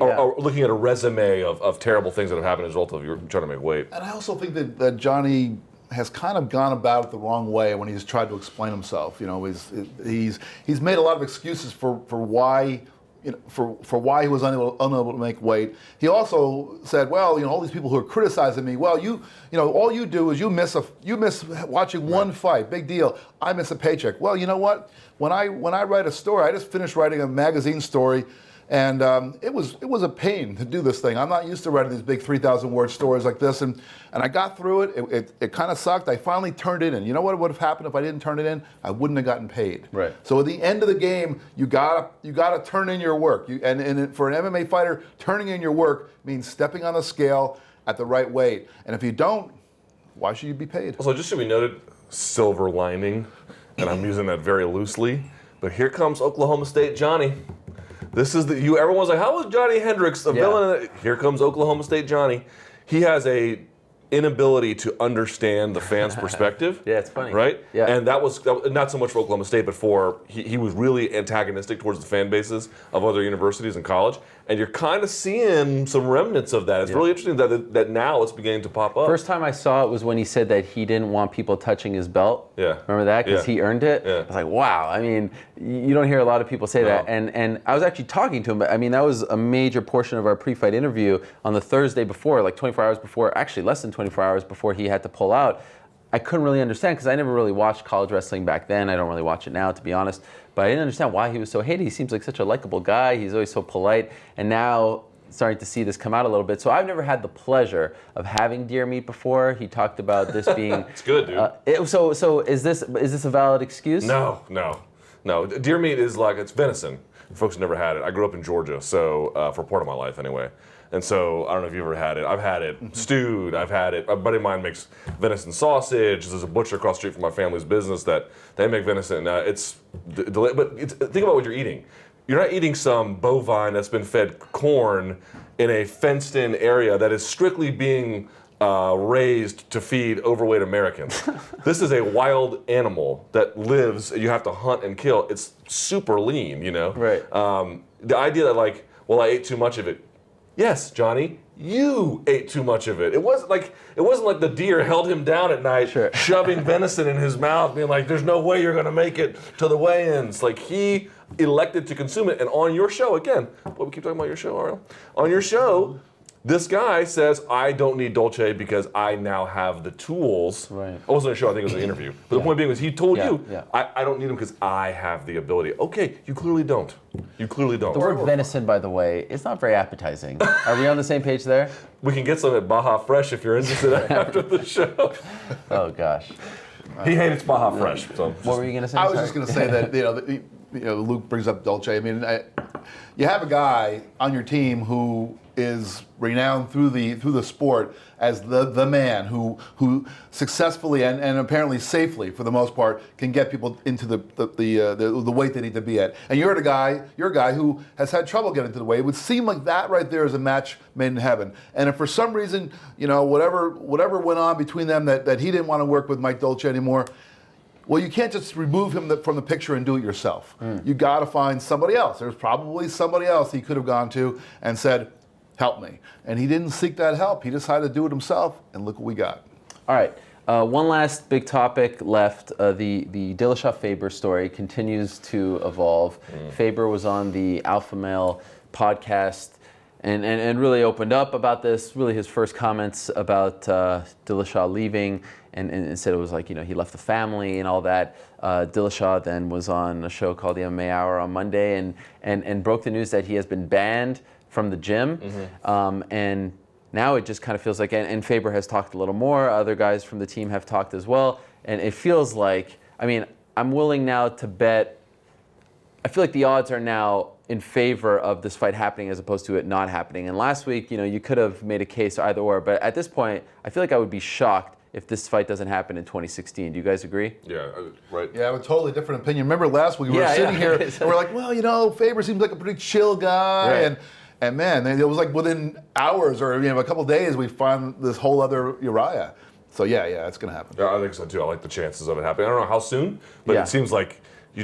or looking at a resume of terrible things that have happened as a result of you trying to make weight. And I also think that Johnny has kind of gone about it the wrong way when he's tried to explain himself. He's made a lot of excuses for why. For why he was unable to make weight. He also said, well, all these people who are criticizing me, well, all you do is you miss watching one fight, big deal. I miss a paycheck. Well, you know what? When I write a story, I just finished writing a magazine story, and it was a pain to do this thing. I'm not used to writing these big 3,000-word stories like this, and I got through it. It kind of sucked. I finally turned it in. You know what would have happened if I didn't turn it in? I wouldn't have gotten paid. Right. So at the end of the game, you gotta turn in your work. And for an MMA fighter, turning in your work means stepping on the scale at the right weight. And if you don't, why should you be paid? Also, just to be noted, silver lining, and I'm using that very loosely, but here comes Oklahoma State Johnny. This is everyone's like, how was Johny Hendricks a villain? Here comes Oklahoma State Johnny. He has a inability to understand the fans' perspective. Yeah, it's funny. Right? Yeah. And that was not so much for Oklahoma State, but for he was really antagonistic towards the fan bases of other universities and college. And you're kind of seeing some remnants of that. It's really interesting that now it's beginning to pop up. First time I saw it was when he said that he didn't want people touching his belt. Yeah. Remember that? Because he earned it. Yeah. I was like, wow. I mean, you don't hear a lot of people say that. And I was actually talking to him. I mean, that was a major portion of our pre-fight interview on the Thursday before, like 24 hours before, actually less than 24 hours before he had to pull out. I couldn't really understand because I never really watched college wrestling back then. I don't really watch it now, to be honest. But I didn't understand why he was so hated. He seems like such a likable guy. He's always so polite. And now starting to see this come out a little bit. So I've never had the pleasure of having deer meat before. He talked about this being... It's good, dude. So is this a valid excuse? No. Deer meat is like, it's venison. Folks have never had it. I grew up in Georgia, so for part of my life anyway. And so I don't know if you've ever had it. I've had it stewed. I've had it. A buddy of mine makes venison sausage. There's a butcher across the street from my family's business that they make venison. But think about what you're eating. You're not eating some bovine that's been fed corn in a fenced-in area that is strictly being raised to feed overweight Americans. This is a wild animal that lives, you have to hunt and kill. It's super lean, you know? Right. The idea that like, well, I ate too much of it. Yes, Johnny, you ate too much of it. It wasn't like the deer held him down at night, shoving venison in his mouth, being like, there's no way you're gonna make it to the weigh-ins. Like, he elected to consume it. And on your show, again, we keep talking about your show, Ariel. On your show, this guy says, I don't need Dolce because I now have the tools. Right. I wasn't a show, I think it was an interview. But the point being was he told you, I don't need them because I have the ability. Okay, you clearly don't. You clearly don't. The word venison, by the way, is not very appetizing. Are we on the same page there? We can get some at Baja Fresh if you're interested after the show. Oh, gosh. He hates Baja Fresh. So what were you going to say? I was just going to say that, Luke brings up Dolce. I mean, you have a guy on your team who is renowned through the sport as the man who successfully and apparently safely, for the most part, can get people into the weight they need to be at. And you're a guy who has had trouble getting to the weight. It would seem like that right there is a match made in heaven. And if for some reason, whatever went on between them that he didn't want to work with Mike Dolce anymore, well, you can't just remove him from the picture and do it yourself. You got to find somebody else. There's probably somebody else he could have gone to and said, help me. And he didn't seek that help. He decided to do it himself, and look what we got. All right. One last big topic left. The Dillashaw-Faber story continues to evolve. Faber was on the Alpha Male podcast and really opened up about this. Really his first comments about Dillashaw leaving and said it was like, he left the family and all that. Dillashaw then was on a show called the MMA Hour on Monday and broke the news that he has been banned from the gym. And now it just kind of feels like, and Faber has talked a little more, other guys from the team have talked as well, and it feels like, I'm willing now to bet, I feel like the odds are now in favor of this fight happening as opposed to it not happening. And last week, you could have made a case either or, but at this point, I feel like I would be shocked if this fight doesn't happen in 2016. Do you guys agree? Yeah, right. Yeah, I have a totally different opinion. Remember last week we were sitting here and we're like, well, Faber seems like a pretty chill guy. Right. And man, it was like within hours or a couple days we find this whole other Uriah. So yeah, it's going to happen. Yeah, I think so too. I like the chances of it happening. I don't know how soon, but it seems like you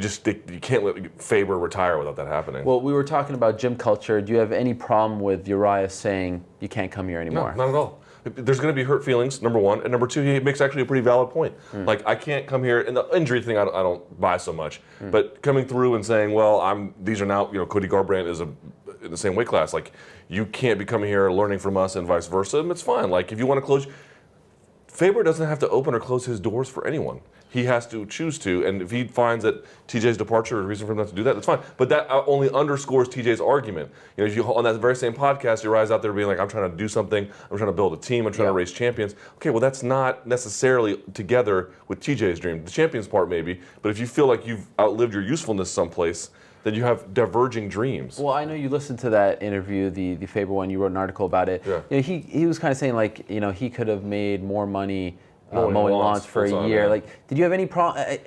can't let Faber retire without that happening. Well, we were talking about gym culture. Do you have any problem with Uriah saying you can't come here anymore? No, not at all. There's going to be hurt feelings, number one, and number two, he makes actually a pretty valid point. Like, I can't come here, and the injury thing I don't buy so much, but coming through and saying, well, these are now, Cody Garbrandt is in the same weight class. Like, you can't be coming here learning from us and vice versa, and it's fine. Like, if you want to close, Faber doesn't have to open or close his doors for anyone. He has to choose to, and if he finds that TJ's departure is a reason for him not to do that, that's fine. But that only underscores TJ's argument. On that very same podcast, Uriah's out there being like, I'm trying to do something, I'm trying to build a team, I'm trying to raise champions. Okay, well, that's not necessarily together with TJ's dream. The champions part maybe, but if you feel like you've outlived your usefulness someplace, then you have diverging dreams. Well, I know you listened to that interview, the Faber one. You wrote an article about it. Yeah. He was kind of saying like, he could have made more money mowing lawns for a year. Like, did you have any problem?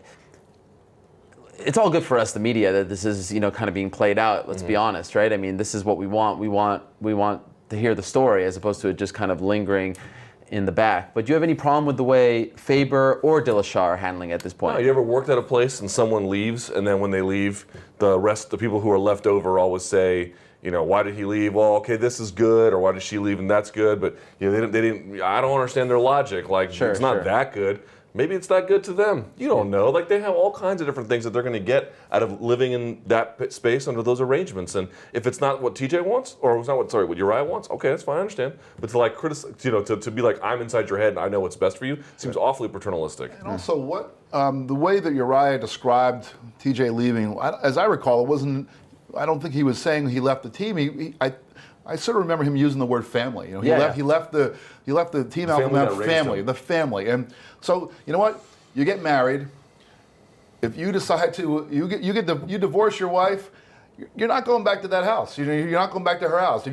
It's all good for us, the media, that this is kind of being played out. Let's be honest, right? This is what we want. We want to hear the story as opposed to it just kind of lingering in the back. But do you have any problem with the way Faber or Dillashaw are handling it at this point? No, you ever worked at a place and someone leaves, and then when they leave, the people who are left over always say, why did he leave? Well, okay, this is good, or why did she leave and that's good? But they didn't. I don't understand their logic. Like, it's not that good. maybe it's that good to them. You don't know. Like, they have all kinds of different things that they're going to get out of living in that space under those arrangements. And if it's not what TJ wants, or it's not what Uriah wants, okay, that's fine, I understand. But to like criticize, to be like, I'm inside your head and I know what's best for you, seems awfully paternalistic. And also, what the way that Uriah described TJ leaving, as I recall, it wasn't. I don't think he was saying he left the team. I sort of remember him using the word family. You know, he left the team alpha male the family. And so, you know what? You get married. If you decide to you divorce your wife, you're not going back to that house. You're not going back to her house. If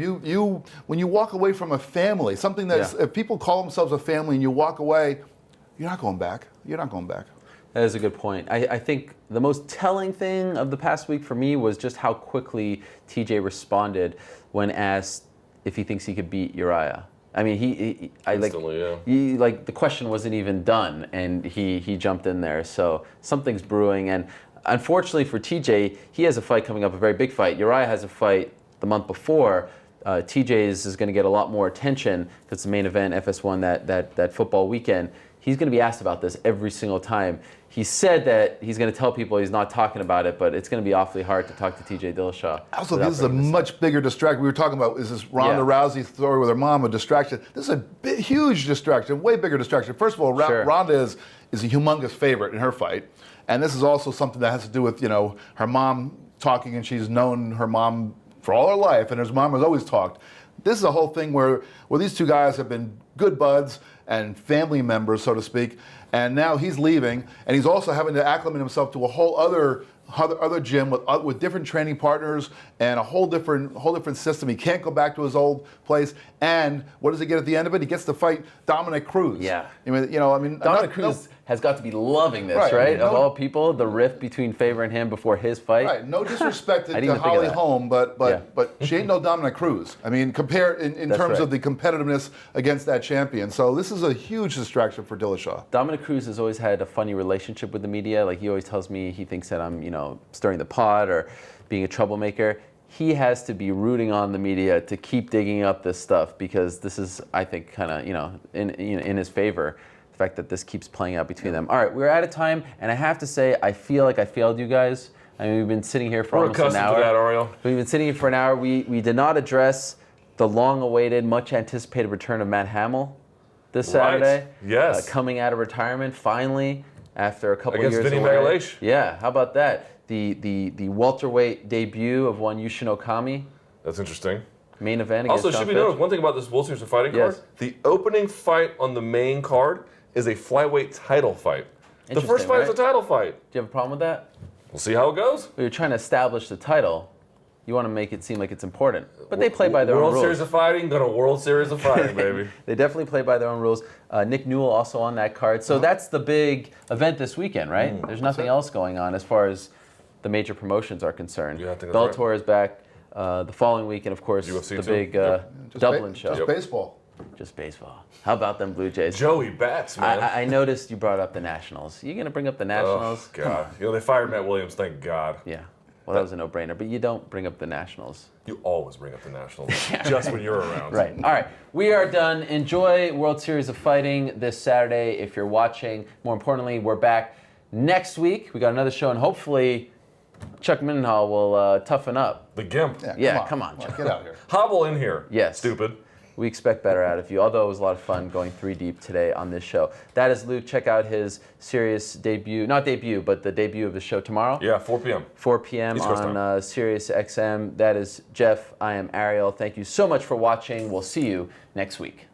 when you walk away from a family, something that's if people call themselves a family and you walk away, you're not going back. You're not going back. That is a good point. I think the most telling thing of the past week for me was just how quickly TJ responded when asked if he thinks he could beat Uriah. I mean, the question wasn't even done, and he jumped in there. So something's brewing, and unfortunately for TJ, he has a fight coming up, a very big fight. Uriah has a fight the month before. TJ's is going to get a lot more attention because it's the main event, FS1, that football weekend. He's going to be asked about this every single time. He said that he's going to tell people he's not talking about it, but it's going to be awfully hard to talk to TJ Dillashaw. Also, this is a much bigger distraction. We were talking about, is this Ronda Rousey story with her mom a distraction? This is a huge distraction, way bigger distraction. First of all, Ronda is a humongous favorite in her fight. And this is also something that has to do with, her mom talking, and she's known her mom for all her life, and his mom has always talked. This is a whole thing where these two guys have been good buds and family members, so to speak, and now he's leaving, and he's also having to acclimate himself to a whole other gym with different training partners and a whole different system. He can't go back to his old place. And what does he get at the end of it? He gets to fight Dominic Cruz. Yeah. Dominic Cruz has got to be loving this, right? Of all people, the rift between Faber and him before his fight. Right. No disrespect to Holly Holm, but she ain't no Dominic Cruz. I mean, compare in terms of the competitiveness against that champion. So this is a huge distraction for Dillashaw. Dominic Cruz has always had a funny relationship with the media. Like, he always tells me he thinks that I'm, stirring the pot or being a troublemaker. He has to be rooting on the media to keep digging up this stuff, because this is, I think, kind of, in his favor. The fact that this keeps playing out between them. All right, we're out of time, and I have to say, I feel like I failed you guys. I mean, we've been sitting here for almost an hour. We're accustomed to that, Ariel. We've been sitting here for an hour. We did not address the long-awaited, much-anticipated return of Matt Hamill this Saturday. Yes. Coming out of retirement, finally, after a couple of years Vinny away. Magalhaes. Yeah, how about that? The welterweight debut of one Yushin Okami. That's interesting. Main event against Also, should be noticed, one thing about this World Series of Fighting card, the opening fight on the main card is a flyweight title fight. The first fight is a title fight. Do you have a problem with that? We'll see how it goes. You're trying to establish the title. You want to make it seem like it's important. But they play by their own rules. World Series of Fighting, got a World Series of Fighting, baby. They definitely play by their own rules. Nick Newell also on that card. So that's the big event this weekend, right? There's nothing else going on as far as the major promotions are concerned. Yeah, I think that's Bellator is back the following week, and of course the big Dublin show. Just baseball. Just baseball. How about them Blue Jays? Joey Bats, man. I noticed you brought up the Nationals. You gonna bring up the Nationals? Oh, God. They fired Matt Williams, thank God. Yeah. Well, that was a no-brainer, but you don't bring up the Nationals. You always bring up the Nationals, just when you're around. Right. All right. We are done. Enjoy World Series of Fighting this Saturday if you're watching. More importantly, we're back next week. We got another show, and hopefully Chuck Mindenhall will toughen up. The Gimp. Yeah, come on, Chuck. Get out here. Hobble in here. Yes. Stupid. We expect better out of you, although it was a lot of fun going 3 deep today on this show. That is Luke. Check out his Sirius debut, not debut, but the debut of the show tomorrow. Yeah, 4 p.m. 4 p.m. on Sirius XM. That is Jeff. I am Ariel. Thank you so much for watching. We'll see you next week.